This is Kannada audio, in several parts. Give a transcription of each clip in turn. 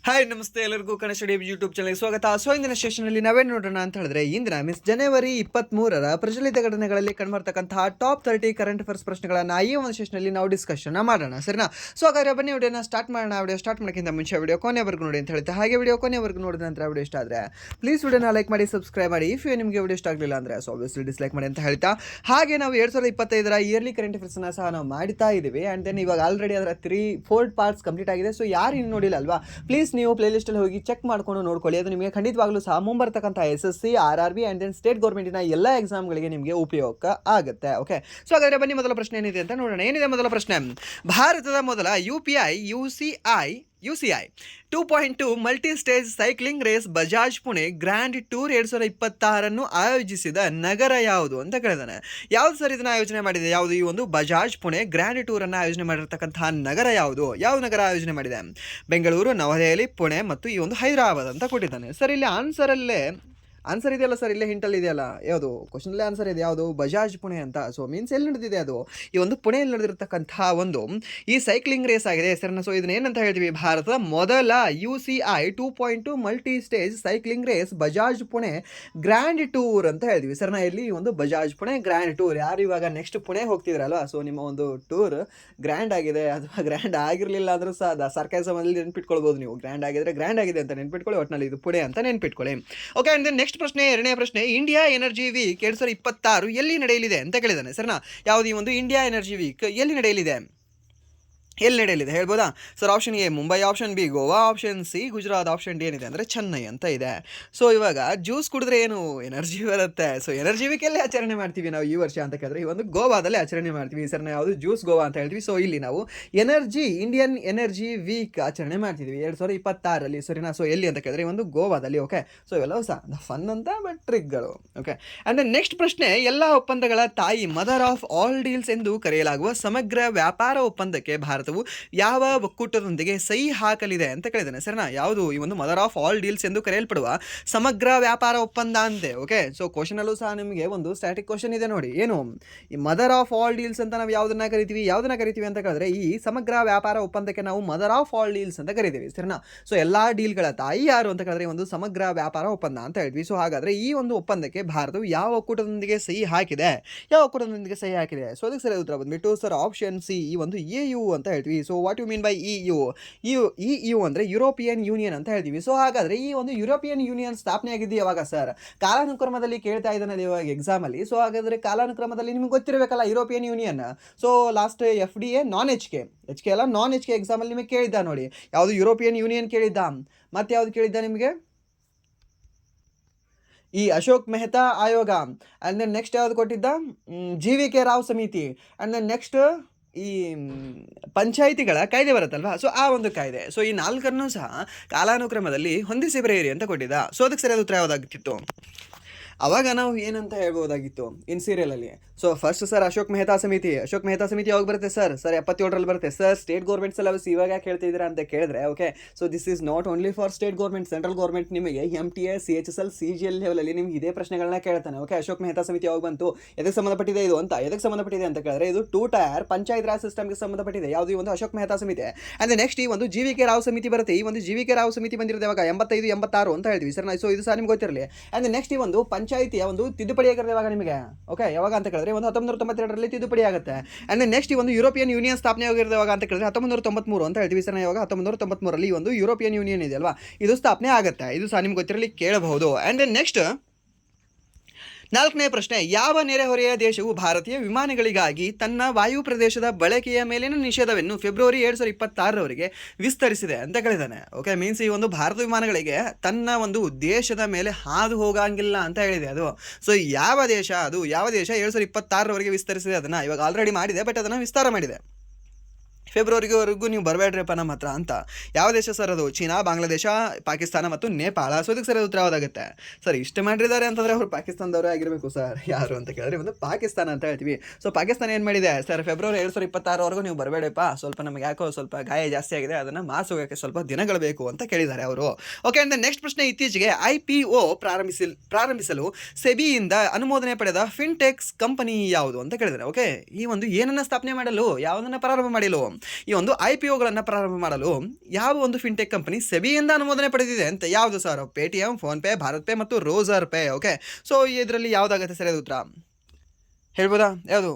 ಹಾಯ್ ನಮಸ್ತೆ ಎಲ್ಲರಿಗೂ ಕನ್ನಡ ಸ್ಟಡಿ ಯೂಟ್ಯೂಬ್ ಚಾನಲ್ಗೆ ಸ್ವಾಗತ. ಇಂದಿನ ಸೆಷನಲ್ಲಿ ನಾವೇನು ನೋಡೋಣ ಅಂತ ಹೇಳಿದ್ರೆ ಇಂದಿನ ಜನವರಿ 23ರ ಪ್ರಚಲಿತ ಘಟನೆಗಳಲ್ಲಿ ಕಂಡುಬರ್ತಕ್ಕಂತಹ ಟಾಪ್ 30 ಕರೆಂಟ್ ಅಫೇರ್ಸ್ ಪ್ರಶ್ನೆಗಳನ್ನು ಈ ಒಂದು ಸೆಷನಲ್ಲಿ ನಾವು ಡಿಸ್ಕಷನ್ ಮಾಡೋಣ, ಸರಿನಾ? ಸೊ ಹಾಗಾದ್ರೆ ಬನ್ನಿ ವಿಡಿಯೋನ ಸ್ಟಾರ್ಟ್ ಮಾಡೋಣ. ವಿಡಿಯೋ ಸ್ಟಾರ್ಟ್ ಮಾಡೋಕ್ಕಿಂತ ಮುಂಚೆ ವಿಡಿಯೋ ಕೊನೆವರೆಗೂ ನೋಡಿ ಅಂತ ಹೇಳ್ತಾ, ಹಾಗೆ ವಿಡಿಯೋ ಕೊನೆವರೆಗೂ ನೋಡಿದ ನಂತರ ವಿಡಿಯೋ ಇಷ್ಟ ಆದರೆ ಪ್ಲೀಸ್ ವಿಡಿಯೋನ ಲೈಕ್ ಮಾಡಿ, ಸಬ್ಸ್ಕ್ರೈಬ್ ಮಾಡಿ. ಇಫ್ ನಿಮಗೆ ವಿಡಿಯೋ ಇಷ್ಟ ಆಗಲಿಲ್ಲ ಅಂದರೆ ಆಬ್ವಿಯಸ್ಲಿ ಡಿಸ್ಲೈಕ್ ಮಾಡಿ ಅಂತ ಹೇಳ್ತಾ, ಹಾಗೆ ನಾವು 2025ರ ಇಯರ್ಲಿ ಕರೆಂಟ್ ಅಫೇರ್ಸ್ನ ಸಹ ನಾವು ಮಾಡ್ತಾ ಇದ್ದೀವಿ. ಆ್ಯಂಡ್ ದೆನ್ ಇವಾಗ ಆಲ್ರೆಡಿ ಅದರ 4 ಪಾರ್ಟ್ಸ್ ಕಂಪ್ಲೀಟ್ ಆಗಿದೆ. ಸೊ ಯಾರು ಇನ್ನು ನೋಡಿಲ್ಲ ಅಲ್ವಾ, ಪ್ಲೀಸ್ ನೀವು ಪ್ಲೇಲಿಸ್ಟಲ್ಲಿ ಹೋಗಿ ಚೆಕ್ ಮಾಡ್ಕೊಂಡು ನೋಡ್ಕೊಳ್ಳಿ. ಅದು ನಿಮಗೆ ಖಂಡಿತವಾಗ್ಲೂ ಸಹ ಮುಂಬರ್ತಕ್ಕಂಥ SSC, RRB and then state ಗೌರ್ಮೆಂಟಿನ ಎಲ್ಲ ಎಕ್ಸಾಮ್ಗಳಿಗೆ ನಿಮಗೆ ಉಪಯೋಗ ಆಗುತ್ತೆ. ಓಕೆ, ಸೊ ಹಾಗಾದರೆ ಬನ್ನಿ ಮೊದಲ ಪ್ರಶ್ನೆ ಏನಿದೆ ಅಂತ ನೋಡೋಣ. ಏನಿದೆ ಮೊದಲ ಪ್ರಶ್ನೆ? ಭಾರತದ ಮೊದಲ UCI 2.2 multi stage cycling race Bajaj Pune grand tour 2026 ಆಯೋಜಿಸಿದ ನಗರ ಯಾವುದು ಅಂತ ಕೇಳಿದಾನೆ. ಯಾವ್ದು ಸರ್ ಇದನ್ನ ಆಯೋಜನೆ ಮಾಡಿದೆ? ಯಾವುದು ಈ ಒಂದು ಬಜಾಜ್ ಪುಣೆ ಗ್ರ್ಯಾಂಡ್ ಟೂರ್ ಅನ್ನು ಆಯೋಜನೆ ಮಾಡಿರ್ತಕ್ಕಂತಹ ನಗರ ಯಾವುದು? ಯಾವ ನಗರ ಆಯೋಜನೆ ಮಾಡಿದೆ? ಬೆಂಗಳೂರು, ನವದೆಹಲಿ, ಪುಣೆ ಮತ್ತು ಈ ಒಂದು ಹೈದರಾಬಾದ್ ಅಂತ ಕೊಟ್ಟಿದ್ದಾನೆ. ಸರ್ ಇಲ್ಲಿ ಆನ್ಸರ್ ಇದೆಯಲ್ಲ ಸರ್, ಇಲ್ಲೇ ಹಿಂಟಲ್ಲಿ ಇದೆಯಲ್ಲ, ಯಾವುದು ಕ್ವಶನಲ್ಲೇ ಆನ್ಸರ್ ಇದೆ, ಯಾವುದು? ಬಜಾಜ್ ಪುಣೆ ಅಂತ. ಸೊ ಮೀನ್ಸ್ ಎಲ್ಲಿ ನಡೆದಿದೆ ಅದು? ಈ ಒಂದು ಪುಣೆಯಲ್ಲಿ ನಡೆದಿರ್ತಕ್ಕಂತಹ ಒಂದು ಈ ಸೈಕ್ಲಿಂಗ್ ರೇಸ್ ಆಗಿದೆ ಹೆಸರನ್ನ. ಸೊ ಇದನ್ನ ಏನಂತ ಹೇಳ್ತೀವಿ? ಭಾರತದ ಮೊದಲ UCI 2.2 multi stage cycling race Bajaj Pune grand tour ಅಂತ ಹೇಳ್ತೀವಿ ಸರ್ನ. ಇಲ್ಲಿ ಒಂದು ಬಜಾಜ್ ಪುಣೆ ಗ್ರ್ಯಾಂಡ್ ಟೂರ್. ಯಾರು ಇವಾಗ ನೆಕ್ಸ್ಟ್ ಪುಣೆ ಹೋಗ್ತಿದ್ರಲ್ವಾ, ಸೊ ನಿಮ್ಮ ಒಂದು ಟೂರ್ ಗ್ರ್ಯಾಂಡ್ ಆಗಿದೆ ಅಥವಾ ಗ್ರ್ಯಾಂಡ್ ಆಗಿರಲಿಲ್ಲ ಅಂದ್ರೂ ಸಹ ಸರ್ಕಾರದಲ್ಲಿ ನೆನ್ಪಿಟ್ಕೊಳ್ಬೋದು ನೀವು. ಗ್ರ್ಯಾಂಡ್ ಆಗಿದೆ ಅಂತ ನೆನ್ಪಿಟ್ಕೊಳ್ಳಿ, ಒಟ್ಟಿನಲ್ಲಿ ಇದು ಪುಣೆ ಅಂತ ನೆನ್ಪಿಟ್ಕೊಳ್ಳಿ. ಓಕೆ, ಅಂಡ್ ದೆನ್ ನೆಕ್ಸ್ಟ್ ಪ್ರಶ್ನೆ, ಎರಡನೇ ಪ್ರಶ್ನೆ, ಇಂಡಿಯಾ ಎನರ್ಜಿ ವೀಕ್ 2026 ಎಲ್ಲಿ ನಡೆಯಲಿದೆ ಅಂತ ಕೇಳಿದಾನೆ ಸರ್ನಾ. ಯಾವುದು ಈ ಒಂದು ಇಂಡಿಯಾ ಎನರ್ಜಿ ವೀಕ್ ಎಲ್ಲಿ ನಡೆಯಲಿದೆ ಹೇಳ್ಬೋದಾ sir? Option A Mumbai, option B Goa, option C Gujarat, option D ಏನಿದೆ ಅಂದರೆ ಚೆನ್ನೈ ಅಂತ ಇದೆ. ಸೊ ಇವಾಗ ಜ್ಯೂಸ್ ಕುಡಿದ್ರೆ ಏನು ಎನರ್ಜಿ ಬರುತ್ತೆ? ಸೊ ಎನರ್ಜಿ ವೀಕಲ್ಲಿ ಆಚರಣೆ ಮಾಡ್ತೀವಿ ನಾವು ಈ ವರ್ಷ ಅಂತ ಕೇಳಿದ್ರೆ ಈ ಒಂದು ಗೋವಾದಲ್ಲೇ ಆಚರಣೆ ಮಾಡ್ತೀವಿ ಸರ್. ನಾವು ಯಾವುದು ಜ್ಯೂಸ್ ಗೋವಾ ಅಂತ ಹೇಳ್ತೀವಿ. ಸೊ ಇಲ್ಲಿ ನಾವು ಇಂಡಿಯನ್ ಎನರ್ಜಿ ವೀಕ್ ಆಚರಣೆ ಮಾಡ್ತಿದ್ವಿ 2026ರಲ್ಲಿ ಸರಿನಾ. ಸೊ ಎಲ್ಲಿ ಅಂತ ಕೇಳಿದ್ರೆ ಈ ಒಂದು ಗೋವಾದಲ್ಲಿ. ಓಕೆ, ಸೊ ಇವೆಲ್ಲವೂ ಸಹ ಫನ್ ಅಂತ ಬಟ್ ಟ್ರಿಕ್ಗಳು. ಓಕೆ, ಅಂಡ್ ದೆನ್ ನೆಕ್ಸ್ಟ್ ಪ್ರಶ್ನೆ, ಎಲ್ಲ ಒಪ್ಪಂದಗಳ ತಾಯಿ ಮದರ್ ಆಫ್ ಆಲ್ ಡೀಲ್ಸ್ ಎಂದು ಕರೆಯಲಾಗುವ ಸಮಗ್ರ ವ್ಯಾಪಾರ ಒಪ್ಪಂದಕ್ಕೆ ಭಾರತವು ಯಾವ ಒಕ್ಕೂಟದೊಂದಿಗೆ ಸಹಿ ಹಾಕಲಿದೆ ಅಂತ ಕೇಳಿದ್ದಾನೆ ಸರ್ನಾ. ಯಾವುದು ಈ ಒಂದು ಮದರ್ ಆಫ್ ಆಲ್ ಡೀಲ್ಸ್ ಎಂದು ಕರೆಯಲ್ಪಡುವ ಸಮಗ್ರ ವ್ಯಾಪಾರ ಒಪ್ಪಂದ ಅಂತೆ. ಓಕೆ, ಸೊ ಕ್ವಶನಲ್ಲೂ ಸಹ ನಿಮಗೆ ಒಂದು ಸ್ಟ್ಯಾಟಿಕ್ ಕ್ವಶನ್ ಇದೆ ನೋಡಿ. ಏನು ಈ ಮದರ್ ಆಫ್ ಆಲ್ ಡೀಲ್ಸ್ ಅಂತ ನಾವು ಯಾವುದನ್ನ ಕರಿತೀವಿ ಅಂತ ಕೇಳಿದ್ರೆ ಈ ಸಮಗ್ರ ವ್ಯಾಪಾರ ಒಪ್ಪಂದಕ್ಕೆ ನಾವು ಮದರ್ ಆಫ್ ಆಲ್ ಡೀಲ್ಸ್ ಅಂತ ಕರಿತೀವಿ ಸರಿನಾ. ಸೊ ಎಲ್ಲ ಡೀಲ್ಗಳ ತಾಯಿ ಯಾರು ಅಂತ ಕೇಳಿದ್ರೆ ಒಂದು ಸಮಗ್ರ ವ್ಯಾಪಾರ ಒಪ್ಪಂದ ಅಂತ ಹೇಳ್ತೀವಿ. ಸೊ ಹಾಗಾದ್ರೆ ಈ ಒಂದು ಒಪ್ಪಂದಕ್ಕೆ ಭಾರತವು ಯಾವ ಒಕ್ಕೂಟದೊಂದಿಗೆ ಸಹಿ ಹಾಕಿದೆ? ಸೊ ಅದಕ್ಕೆ ಸರಿ ಉತ್ತರ ಬಂದ್ಬಿಟ್ಟು ಸರ್ ಆಪ್ಷನ್ ಸಿ, ಈ ಒಂದು EU ಅಂತ ಹೇಳ್ತೀವಿ. So what you mean by EU ಅಂದರೆ ಯುರೋಪಿಯನ್ ಯೂನಿಯನ್ ಅಂತ ಹೇಳ್ತೀವಿ. ಸೊ ಹಾಗಾದರೆ ಈ ಒಂದು ಯುರೋಪಿಯನ್ ಯೂನಿಯನ್ ಸ್ಥಾಪನೆ ಆಗಿದ್ದು ಯಾವಾಗ ಸರ್? ಕಾಲಾನುಕ್ರಮದಲ್ಲಿ ಕೇಳ್ತಾ ಇದ್ದಾನೆ ಇವಾಗ ಎಕ್ಸಾಮಲ್ಲಿ. ಸೊ ಹಾಗಾದರೆ ಕಾಲಾನುಕ್ರಮದಲ್ಲಿ ನಿಮ್ಗೆ ಗೊತ್ತಿರಬೇಕಲ್ಲ European union. So last FDA ನಾನ್ HK ಅಲ್ಲ, ನಾನ್ HK ಎಕ್ಸಾಮಲ್ಲಿ ನಿಮಗೆ ಕೇಳಿದ್ದ ನೋಡಿ. ಯಾವುದು ಯುರೋಪಿಯನ್ ಯೂನಿಯನ್ ಕೇಳಿದ್ದ, ಮತ್ತೆ ಯಾವುದು ಕೇಳಿದ್ದ ನಿಮಗೆ? ಈ ಅಶೋಕ್ ಮೆಹ್ತಾ ಆಯೋಗ. ಆ್ಯಂಡ್ ದೆನ್ ನೆಕ್ಸ್ಟ್ ಯಾವುದು ಕೊಟ್ಟಿದ್ದ? GVK ರಾವ್ ಸಮಿತಿ. ಆ್ಯಂಡ್ ದೆನ್ ನೆಕ್ಸ್ಟ್ ಈ ಪಂಚಾಯಿತಿಗಳ ಕಾಯ್ದೆ ಬರುತ್ತಲ್ವಾ, ಸೊ ಆ ಒಂದು ಕಾಯ್ದೆ. ಸೊ ಈ 4 ಸಹ ಕಾಲಾನುಕ್ರಮದಲ್ಲಿ ಹೊಂದಿಸಿ ಬರೆಯಿರಿ ಅಂತ ಕೊಟ್ಟಿದ್ದ. ಸೊ ಅದಕ್ಕೆ ಸರಿಯಾದ ಉತ್ತರ ಯಾವುದಾಗಿತ್ತು? ಅವಾಗ ನಾವು ಏನಂತ ಹೇಳ್ಬೋದಾಗಿತ್ತು ಇನ್ ಸೀರಿಯಲಲ್ಲಿ? So first sir Ashok Mehta ಸಮಿತಿ ಯಾವಾಗ ಬರುತ್ತೆ ಸರ್? 77ರಲ್ಲಿ ಬರುತ್ತೆ ಸರ್. ಸ್ಟೇಟ್ ಗೌರ್ಮೆಂಟ್ ಸಿಲೆಬಸ್ ಇವಾಗ ಯಾಕೆ ಹೇಳ್ತಿದ್ದೀರಾ ಅಂತ ಕೇಳಿದ್ರೆ, okay, so this is not only for state government. Central government ನಿಮಗೆ MTA, CHSL, CGL ಲೆವೆಲಲ್ಲಿ ನಿಮ್ಗೆ ಇದೇ ಪ್ರಶ್ನೆಗಳನ್ನ ಕೇಳ್ತಾನೆ. ಓಕೆ, ಅಶೋಕ್ ಮೆಹ್ತಾ ಸಮಿತಿ ಯಾವಾಗ ಬಂತು, ಎದಕ್ಕೆ ಸಂಬಂಧಪಟ್ಟಿದೆ ಇದು ಅಂತ? ಎದಕ್ಕೆ ಸಂಬಂಧಪಟ್ಟಿದೆ ಅಂತ ಕೇಳಿದ್ರೆ ಇದು 2 ಟೈರ್ ಪಂಚಾಯತ್ ರಾಜ್ ಸಿಸ್ಟಮ್ಗೆ ಸಂಬಂಧಪಟ್ಟಿದೆ. ಯಾವುದು ಈ ಒಂದು ಅಶೋಕ್ ಮೆಹ್ತಾ ಸಮಿತಿ. ಅಂದರೆ ನೆಕ್ಸ್ಟ್ ಈ ಒಂದು GVK ರಾವ್ ಸಮಿತಿ ಬರುತ್ತೆ. ಈ ಒಂದು GVK ರಾವ್ ಸಮಿತಿ ಬಂದಿರೋದು ಯಾವಾಗ? 85, 86 ಅಂತ ಹೇಳ್ತೀವಿ ಸರ್. ಸೊ ಇದು ಸಹ ನಿಮ್ಗೆ ಗೊತ್ತಿರಲಿ. ಆ್ಯಂಡ್ ನೆಕ್ಸ್ಟ್ ಈ ಒಂದು ಪಂಚಾಯಿತಿಯ ಒಂದು ತಿದ್ದುಪಡಿ ಆಗಿರೋದು ಯಾವಾಗ ನಿಮಗೆ? ಓಕೆ, ಯಾವಾಗ ಅಂತ ಕೇಳಿದ್ರೆ ಒಂದು 1992ರಲ್ಲಿ ತಿದ್ದುಪಡಿ ಆಗುತ್ತೆ. ಆ್ಯಂಡ್ ನೆಕ್ಸ್ಟ್ ಈ ಒಂದು ಯುರೋಪಿಯನ್ ಯೂನಿಯನ್ ಸ್ಥಾಪನೆ ಆಗಿರೋದು ಯಾವಾಗ ಅಂತ ಕೇಳಿದ್ರೆ 1993 ಅಂತ ಹೇಳ್ತೀವಿ ಸರ್. ಯಾವಾಗ 1993ರಲ್ಲಿ ಈ ಒಂದು ಯುರೋಪಿಯನ್ ಯೂನಿಯನ್ ಇದೆ ಅಲ್ವಾ, ಇದು ಸ್ಥಾಪನೆ ಆಗುತ್ತೆ. ಇದು ಸಹ ನಿಮ್ಗೆ ಗೊತ್ತಿರಲಿ, ಕೇಳಬಹುದು. ಆ್ಯಂಡ್ ನೆಕ್ಸ್ಟ್ 4ನೇ ಪ್ರಶ್ನೆ, ಯಾವ ನೆರೆಹೊರೆಯ ದೇಶವು ಭಾರತೀಯ ವಿಮಾನಗಳಿಗಾಗಿ ತನ್ನ ವಾಯು ಪ್ರದೇಶದ ಬಳಕೆಯ ಮೇಲಿನ ನಿಷೇಧವನ್ನು ಫೆಬ್ರವರಿ 2026ರವರೆಗೆ ವಿಸ್ತರಿಸಿದೆ ಅಂತ ಕೇಳಿದ್ದಾನೆ? ಓಕೆ, ಮೀನ್ಸ್ ಈ ಒಂದು ಭಾರತ ವಿಮಾನಗಳಿಗೆ ತನ್ನ ಒಂದು ದೇಶದ ಮೇಲೆ ಹಾದು ಹೋಗಂಗಿಲ್ಲ ಅಂತ ಹೇಳಿದೆ ಅದು. ಸೊ ಯಾವ ದೇಶ 2026ರವರೆಗೆ ವಿಸ್ತರಿಸಿದೆ? ಅದನ್ನು ಇವಾಗ ಆಲ್ರೆಡಿ ಮಾಡಿದೆ, ಬಟ್ ಅದನ್ನು ವಿಸ್ತಾರ ಮಾಡಿದೆ. ಫೆಬ್ರವರಿವರೆಗೂ ನೀವು ಬರಬೇಡ್ರಪ್ಪ ನಮ್ಮ ಹತ್ರ ಅಂತ. ಯಾವ ದೇಶ ಸರ್ ಅದು? ಚೀನಾ, ಬಾಂಗ್ಲಾದೇಶ, ಪಾಕಿಸ್ತಾನ ಮತ್ತು ನೇಪಾಳ. ಸೊ ಇದಕ್ಕೆ ಸರಿ ಉತ್ತರ ಯಾವುದಾಗುತ್ತೆ ಸರ್? ಇಷ್ಟು ಮಾಡಿದ್ದಾರೆ ಅಂತಂದರೆ ಅವರು ಪಾಕಿಸ್ತಾನದವರೇ ಆಗಿರಬೇಕು ಸರ್. ಯಾರು ಅಂತ ಕೇಳಿದ್ರೆ ಒಂದು ಪಾಕಿಸ್ತಾನ ಅಂತ ಹೇಳ್ತೀವಿ. ಸೊ ಪಾಕಿಸ್ತಾನ ಏನು ಮಾಡಿದೆ ಸರ್? ಫೆಬ್ರವರಿ 2026ವರೆಗೂ ನೀವು ಬರಬೇಡಪ್ಪ, ಸ್ವಲ್ಪ ನಮಗೆ ಯಾಕೋ ಸ್ವಲ್ಪ ಗಾಯ ಜಾಸ್ತಿ ಆಗಿದೆ, ಅದನ್ನು ಮಾಸೋಗಕ್ಕೆ ಸ್ವಲ್ಪ ದಿನಗಳು ಬೇಕು ಅಂತ ಕೇಳಿದ್ದಾರೆ ಅವರು. ಓಕೆ, ಅಂದರೆ ನೆಕ್ಸ್ಟ್ ಪ್ರಶ್ನೆ, ಇತ್ತೀಚೆಗೆ IPO ಪ್ರಾರಂಭಿಸಲು ಸೆಬಿಯಿಂದ ಅನುಮೋದನೆ ಪಡೆದ ಫಿನ್ಟೆಕ್ಸ್ ಕಂಪನಿ ಯಾವುದು ಅಂತ ಕೇಳಿದ್ದಾರೆ? ಓಕೆ, ಈ ಒಂದು ಏನನ್ನು ಸ್ಥಾಪನೆ ಮಾಡಲು, ಯಾವುದನ್ನು ಪ್ರಾರಂಭ ಮಾಡಲು? ಈ ಒಂದು IPOಗಳನ್ನು ಪ್ರಾರಂಭ ಮಾಡಲು ಯಾವ ಒಂದು ಫಿನ್ಟೆಕ್ ಕಂಪನಿ ಸೆಬಿಯಿಂದ ಅನುಮೋದನೆ ಪಡೆದಿದೆ ಅಂತ? ಯಾವುದು sir? Paytm, PhonePe, Bharat pay ಮತ್ತು ರೋಸರ್ ಪೇ. ಓಕೆ, ಸೊ ಇದರಲ್ಲಿ ಯಾವುದಾಗುತ್ತೆ ಸರಿಯಾದ ಉತ್ತರ ಹೇಳ್ಬೋದಾ? ಯಾವುದು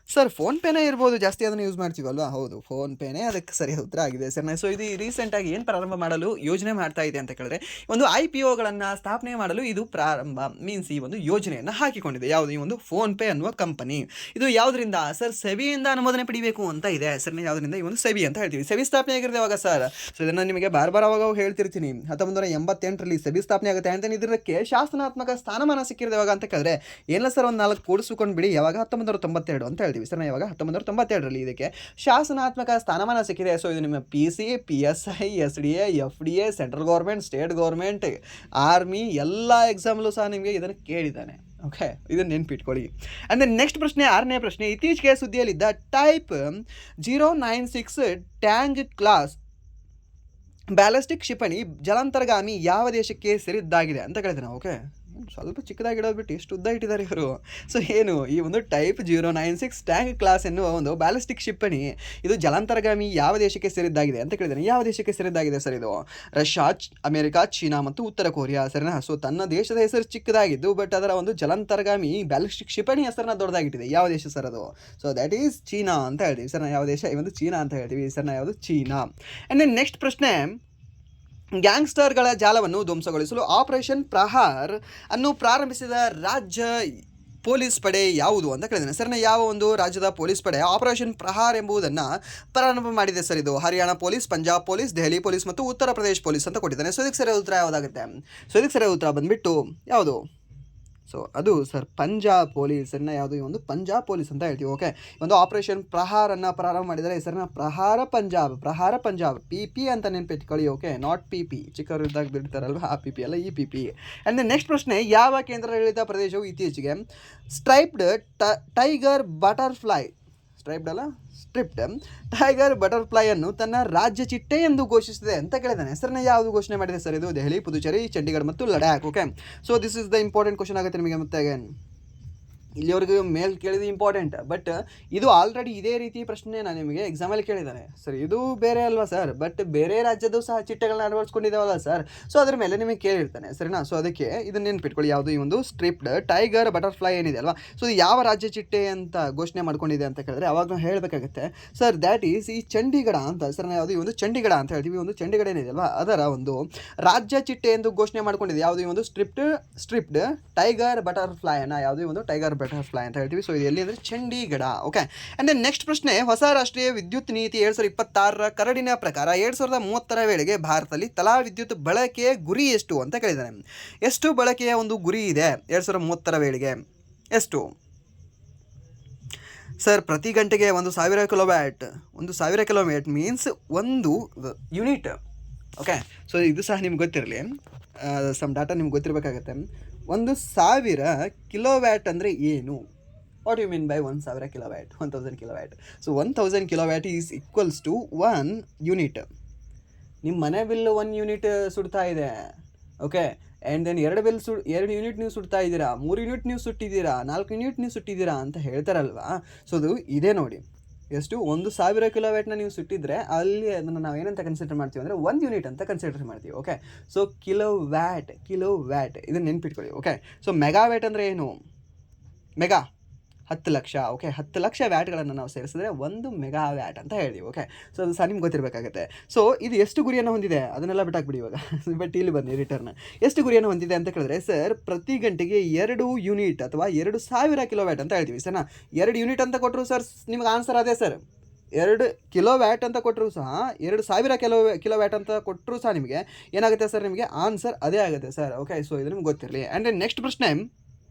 ಸರ್? ಫೋನ್ಪೇನೇ ಇರ್ಬೋದು, ಜಾಸ್ತಿ ಅದನ್ನು ಯೂಸ್ ಮಾಡ್ತೀವಲ್ವಾ? ಹೌದು, ಫೋನ್ಪೇನೇ ಅದಕ್ಕೆ ಸರಿಯಾದ ಉತ್ತರ ಆಗಿದೆ ಸರ್. ಸೊ ಇದು ರೀಸೆಂಟಾಗಿ ಏನು ಪ್ರಾರಂಭ ಮಾಡಲು ಯೋಜನೆ ಮಾಡ್ತಾ ಇದೆ ಅಂತ ಕೇಳಿದ್ರೆ, ಒಂದು IPOಗಳನ್ನು ಸ್ಥಾಪನೆ ಮಾಡಲು ಇದು ಪ್ರಾರಂಭ ಮೀನ್ಸ್ ಈ ಒಂದು ಯೋಜನೆಯನ್ನು ಹಾಕಿಕೊಂಡಿದೆ. ಯಾವುದು? ಈ ಒಂದು ಫೋನ್ಪೇ ಅನ್ನುವ ಕಂಪನಿ. ಇದು ಯಾವುದರಿಂದ ಸರ್? ಸೆಬಿಯಿಂದ ಅನುಮೋದನೆ ಪಡಿಬೇಕು ಅಂತ ಇದೆ ಸರ್. ಯಾವುದರಿಂದ? ಈ ಒಂದು ಸೆಬಿ ಅಂತ ಹೇಳ್ತೀವಿ. ಸೆಬಿ ಸ್ಥಾಪನೆ ಆಗಿರುತ್ತೆ ಅವಾಗ ಸರ್. ಸೊ ಇದನ್ನು ನಿಮಗೆ ಬಾರ್ ಅವಾಗ ಹೇಳ್ತಿರ್ತೀನಿ. 1988ರಲ್ಲಿ ಸೆಬಿ ಸ್ಥಾಪನೆ ಆಗುತ್ತೆ ಅಂತ ಇದಕ್ಕೆ ಶಾಸನಾತ್ಮಕ ಸ್ಥಾನಮಾನ ಸಿಕ್ಕಿರೋದು ಯಾವಾಗ ಅಂತ ಕೇಳಿದ್ರೆ, ಏನಿಲ್ಲ ಸರ್, ಒಂದು 4 ಕೂಡಿಸ್ಕೊಂಡು ಬಿಡಿ, ಯಾವಾಗ 1992 ಅಂತ ಹೇಳ್ತೀವಿ ಸರ್. ಯಾವಾಗ 1992ರಲ್ಲಿ ಇದಕ್ಕೆ ಶಾಸನಾತ್ಮಕ ಸ್ಥಾನಮಾನ ಸಿಕ್ಕಿದೆ. ಸೊ ಇದು ನಿಮ್ಮ PC, PSI, SDA, FDA, central government, state government, army ಎಲ್ಲ ಎಕ್ಸಾಮ್ಲು ಸಹ ನಿಮಗೆ ಇದನ್ನು ಕೇಳಿದ್ದಾನೆ. ಓಕೆ, ಇದನ್ನು ನೆನ್ಪಿಟ್ಕೊಳ್ಳಿ. ಅಂದರೆ ನೆಕ್ಸ್ಟ್ ಪ್ರಶ್ನೆ, 6ನೇ ಪ್ರಶ್ನೆ. ಇತ್ತೀಚೆಗೆ ಸುದ್ದಿಯಲ್ಲಿದ್ದ ಟೈಪ್ 096 ಟ್ಯಾಂಗ್ ಕ್ಲಾಸ್ ಬ್ಯಾಲಿಸ್ಟಿಕ್ ಕ್ಷಿಪಣಿ ಜಲಾಂತರ್ಗಾಮಿ ಯಾವ ದೇಶಕ್ಕೆ ಸೇರಿದ್ದಾಗಿದೆ ಅಂತ ಕೇಳಿದ್ರೆ, ಓಕೆ ಸ್ವಲ್ಪ ಚಿಕ್ಕದಾಗಿಡೋದ್ಬಿಟ್ಟು ಎಷ್ಟು ಉದ್ದ ಇಟ್ಟಿದ್ದಾರೆ ಇವರು. ಸೊ ಏನು ಈ ಒಂದು ಟೈಪ್ 096 ಟ್ಯಾಂಕ್ ಕ್ಲಾಸ್ ಎನ್ನುವ ಒಂದು ಬ್ಯಾಲಿಸ್ಟಿಕ್ ಕ್ಷಿಪಣಿ ಇದು ಜಲಾಂತರ್ಗಾಮಿ ಯಾವ ದೇಶಕ್ಕೆ ಸೇರಿದ್ದಾಗಿದೆ ಅಂತ ಕೇಳಿದ್ದಾನೆ. ಯಾವ ದೇಶಕ್ಕೆ ಸೇರಿದ್ದಾಗಿದೆ ಸರ್ ಇದು? ರಷ್ಯಾ, ಅಮೆರಿಕ, ಚೀನಾ ಮತ್ತು ಉತ್ತರ ಕೊರಿಯಾ ಸರಿನಾ? ಸೊ ತನ್ನ ದೇಶದ ಹೆಸರು ಚಿಕ್ಕದಾಗಿದ್ದು ಬಟ್ ಅದರ ಒಂದು ಜಲಾಂತರ್ಗಾಮಿ ಬ್ಯಾಲಿಸ್ಟಿಕ್ ಕ್ಷಿಪಣಿ ಹೆಸರನ್ನ ದೊಡ್ಡದಾಗಿಟ್ಟಿದೆ. ಯಾವ ದೇಶ ಸರ್ ಅದು? ಸೊ ದ್ಯಾಟ್ ಈಸ್ ಚೀನಾ ಅಂತ ಹೇಳ್ತೀವಿ ಸರ್. ಯಾವ ದೇಶ? ಈ ಒಂದು ಚೀನಾ ಅಂತ ಹೇಳ್ತೀವಿ ಸರ್. ಯಾವುದು? ಚೀನಾ. ಆ್ಯಂಡ್ ದೆನ್ ನೆಕ್ಸ್ಟ್ ಪ್ರಶ್ನೆ, ಗ್ಯಾಂಗ್ಸ್ಟರ್ಗಳ ಜಾಲವನ್ನು ಧ್ವಂಸಗೊಳಿಸಲು ಆಪರೇಷನ್ ಪ್ರಹಾರ್ ಅನ್ನು ಪ್ರಾರಂಭಿಸಿದ ರಾಜ್ಯ ಪೊಲೀಸ್ ಪಡೆ ಯಾವುದು ಅಂತ ಕೇಳಿದ್ದೇನೆ ಸರ್. ಯಾವ ಒಂದು ರಾಜ್ಯದ ಪೊಲೀಸ್ ಪಡೆ ಆಪರೇಷನ್ ಪ್ರಹಾರ್ ಎಂಬುದನ್ನು ಪ್ರಾರಂಭ ಮಾಡಿದೆ ಸರ್? ಇದು Haryana police, Punjab police, Delhi police ಮತ್ತು ಉತ್ತರ ಪ್ರದೇಶ ಪೊಲೀಸ್ ಅಂತ ಕೊಟ್ಟಿದ್ದಾನೆ. ಸೊ ಇದಕ್ಕೆ ಸರಿಯಾದ ಉತ್ತರ ಯಾವುದಾಗುತ್ತೆ? ಸೊ ಇದಕ್ಕೆ ಸರಿಯಾದ ಉತ್ತರ ಬಂದುಬಿಟ್ಟು ಯಾವುದು? ಸೊ ಅದು ಸರ್ ಪಂಜಾಬ್ ಪೊಲೀಸನ್ನು. ಯಾವುದು? ಈ ಒಂದು ಪಂಜಾಬ್ ಪೊಲೀಸ್ ಅಂತ ಹೇಳ್ತೀವಿ. ಓಕೆ, ಒಂದು ಆಪರೇಷನ್ ಪ್ರಹಾರನ್ನು ಪ್ರಾರಂಭ ಮಾಡಿದರೆ ಹೆಸರನ್ನ ಪ್ರಹಾರ ಪಂಜಾಬ್. PP ಅಂತ ನೆನ್ಪಿಟ್ಕೊಳ್ಳಿ. ಓಕೆ, ನಾಟ್ PP, ಚಿಕ್ಕವರಿದ್ದಾಗ ಬಿಡ್ತಾರಲ್ವ ಆ PP ಅಲ್ಲ, ಈ PP. ಆ್ಯಂಡ್ ನೆಕ್ಸ್ಟ್ ಪ್ರಶ್ನೆ, ಯಾವ ಕೇಂದ್ರಾಡಳಿತ ಪ್ರದೇಶವು ಇತ್ತೀಚೆಗೆ striped tiger butterfly striped tiger butterfly ಅನ್ನು ತನ್ನ ರಾಜ್ಯ ಚಿಟ್ಟೆ ಎಂದು ಘೋಷಿಸಿದೆ ಅಂತ ಕೇಳಿದ್ದಾನೆ. ಹೆಸರನ್ನ ಯಾವುದು ಘೋಷಣೆ ಮಾಡಿದೆ ಸರ್? ಇದು ದೆಹಲಿ, ಪುದುಚೇರಿ, ಚಂಡೀಗಢ ಮತ್ತು Ladakh. Okay, so this is the important question ಆಗುತ್ತೆ ನಿಮಗೆ. ಮತ್ತೆ ಅಗೇನ್ ಇಲ್ಲಿವರೆಗೂ ಮೇಲ್ ಕೇಳಿದ್ದು ಇಂಪಾರ್ಟೆಂಟ್, ಬಟ್ ಇದು ಆಲ್ರೆಡಿ ಇದೇ ರೀತಿ ಪ್ರಶ್ನೆ ನಾನು ನಿಮಗೆ ಎಕ್ಸಾಮಲ್ಲಿ ಕೇಳಿದ್ದಾನೆ ಸರ್. ಇದು ಬೇರೆ ಅಲ್ವಾ ಸರ್, ಬಟ್ ಬೇರೆ ರಾಜ್ಯದ್ದು ಸಹ ಚಿಟ್ಟೆಗಳನ್ನ ಅಳವಡಿಸ್ಕೊಂಡಿದ್ದಾವಲ್ಲ ಸರ್. ಸೊ ಅದ್ರ ಮೇಲೆ ನಿಮಗೆ ಕೇಳಿರ್ತಾನೆ ಸರಿನಾ? ಸೊ ಅದಕ್ಕೆ ಇದನ್ನ ನೆನ್ಪಿಟ್ಕೊಳ್ಳಿ. ಯಾವುದು? ಈ ಒಂದು ಸ್ಟ್ರಿಪ್ಡ್ ಟೈಗರ್ ಬಟರ್ಫ್ಲೈ ಏನಿದೆ ಅಲ್ವಾ, ಸೊ ಇದು ಯಾವ ರಾಜ್ಯ ಚಿಟ್ಟೆ ಅಂತ ಘೋಷಣೆ ಮಾಡ್ಕೊಂಡಿದೆ ಅಂತ ಕೇಳಿದ್ರೆ ಅವಾಗ ನಾವು ಹೇಳಬೇಕಾಗುತ್ತೆ ಸರ್ ದ್ಯಾಟ್ ಈಸ್ ಈ ಚಂಡೀಗಢ ಅಂತ ಸರ್. ಯಾವುದು? ಈ ಒಂದು ಚಂಡೀಗಢ ಅಂತ ಹೇಳ್ತೀವಿ. ಒಂದು ಚಂಡೀಗಢ ಏನಿದೆ ಅಲ್ವಾ ಅದರ ಒಂದು ರಾಜ್ಯ ಚಿಟ್ಟೆ ಎಂದು ಘೋಷಣೆ ಮಾಡ್ಕೊಂಡಿದೆ. ಯಾವುದು? ಈ ಒಂದು ಸ್ಟ್ರಿಪ್ಡ್ ಟೈಗರ್ ಬಟರ್ಫ್ಲೈ ಅನ್ನ ಯಾವುದು? ಈ ಒಂದು ಟೈಗರ್ ಬಟರ್ಫ್ಲೈ ಅಂತ ಹೇಳ್ತೀವಿ. ಸೊ ಇದು ಎಲ್ಲಿ ಅಂದರೆ Chandigarh. Okay, and then next ಪ್ರಶ್ನೆ, ಹೊಸ ರಾಷ್ಟ್ರೀಯ ವಿದ್ಯುತ್ ನೀತಿ 2026ರ ಕರಡಿನ ಪ್ರಕಾರ 2030ರ ವೇಳೆಗೆ ಭಾರತದಲ್ಲಿ ತಲಾ ವಿದ್ಯುತ್ ಬಳಕೆಯ ಗುರಿ ಎಷ್ಟು ಅಂತ ಕೇಳಿದ್ದಾನೆ. ಎಷ್ಟು ಬಳಕೆಯ ಒಂದು ಗುರಿ ಇದೆ 2030ರ ವೇಳೆಗೆ? ಎಷ್ಟು ಸರ್? ಪ್ರತಿ ಗಂಟೆಗೆ 1000 ಕಿಲೋವ್ಯಾಟ್. 1000 ಕಿಲೋವ್ಯಾಟ್ ಮೀನ್ಸ್ ಒಂದು ಯೂನಿಟ್. ಓಕೆ, ಸೊ ಇದು ಸಹ ನಿಮ್ಗೆ ಗೊತ್ತಿರಲಿ, ಸಮ್ ಡಾಟಾ ನಿಮ್ಗೆ ಗೊತ್ತಿರಬೇಕಾಗತ್ತೆ. 1000 ಕಿಲೋವ್ಯಾಟ್ ಅಂದರೆ ಏನು? What you mean by 1000 kilowatt? 1000 kilowatt. So 1000 kilowatt is equals to 1 unit. ನಿಮ್ಮ ಮನೆ ಬಿಲ್ 1 ಯೂನಿಟ್ ಸುಡ್ತಾ ಇದೆ. ಓಕೆ, ಆ್ಯಂಡ್ ದೆನ್ 2 ಯೂನಿಟ್ ನೀವು ಸುಡ್ತಾ ಇದ್ದೀರಾ, 3 ಯೂನಿಟ್ ನೀವು ಸುಟ್ಟಿದ್ದೀರಾ, 4 ಯೂನಿಟ್ ನೀವು ಸುಟ್ಟಿದ್ದೀರಾ ಅಂತ ಹೇಳ್ತಾರಲ್ವಾ. ಸೊ ಅದು ಇದೇ ನೋಡಿ. ಎಷ್ಟು? 1000 ಕಿಲೋವ್ಯಾಟ್ನ ನೀವು ಸುಟ್ಟಿದ್ರೆ ಅಲ್ಲಿ ಅದನ್ನು ನಾವು ಏನಂತ ಕನ್ಸಿಡರ್ ಮಾಡ್ತೀವಿ ಅಂದರೆ 1 ಯೂನಿಟ್ ಅಂತ ಕನ್ಸಿಡರ್ ಮಾಡ್ತೀವಿ. ಓಕೆ, ಸೊ ಕಿಲೋವ್ಯಾಟ್ ಇದನ್ನು ನೆನ್ಪಿಟ್ಕೊಳ್ಳಿ. ಓಕೆ, ಸೊ ಮೆಗಾವ್ಯಾಟ್ ಅಂದರೆ ಏನು? ಮೆಗಾ 10 ಲಕ್ಷ. ಓಕೆ, 10 ಲಕ್ಷ ವ್ಯಾಟ್ಗಳನ್ನು ನಾವು ಸೇರಿಸಿದ್ರೆ 1 ಮೆಗಾವ್ಯಾಟ್ ಅಂತ ಹೇಳ್ತೀವಿ. ಓಕೆ, ಸೊ ಅದು ಸಹ ನಿಮ್ಗೆ ಗೊತ್ತಿರಬೇಕಾಗುತ್ತೆ. ಸೊ ಇದು ಎಷ್ಟು ಗುರಿಯನ್ನು ಹೊಂದಿದೆ ಅದನ್ನೆಲ್ಲ ಬಿಟ್ಟಾಕ್ಬಿಡಿ ಇವಾಗ. ಬಟ್ ಇಲ್ಲಿ ಬನ್ನಿ ರಿಟರ್ನ್. ಎಷ್ಟು ಗುರಿಯನ್ನು ಹೊಂದಿದೆ ಅಂತ ಕೇಳಿದ್ರೆ ಸರ್ ಪ್ರತಿ ಗಂಟೆಗೆ 2 ಯೂನಿಟ್ ಅಥವಾ 2000 ಕಿಲೋವ್ಯಾಟ್ ಅಂತ ಹೇಳ್ತೀವಿ ಸರ್. 2 ಯೂನಿಟ್ ಅಂತ ಕೊಟ್ಟರು ಸರ್ ನಿಮ್ಗೆ ಆನ್ಸರ್ ಅದೇ ಸರ್. 2 ಕಿಲೋವ್ಯಾಟ್ ಅಂತ ಕೊಟ್ಟರು ಸಹ 2000 ಕಿಲೋವ್ಯಾಟ್ ಅಂತ ಕೊಟ್ಟರು ಸಹ ನಿಮಗೆ ಏನಾಗುತ್ತೆ ಸರ್? ನಿಮಗೆ ಆನ್ಸರ್ ಅದೇ ಆಗುತ್ತೆ ಸರ್. ಓಕೆ, ಸೊ ಇದು ನಿಮ್ಗೆ ಗೊತ್ತಿರಲಿ. ಆ್ಯಂಡ್ ನೆಕ್ಸ್ಟ್ ಪ್ರಶ್ನೆ,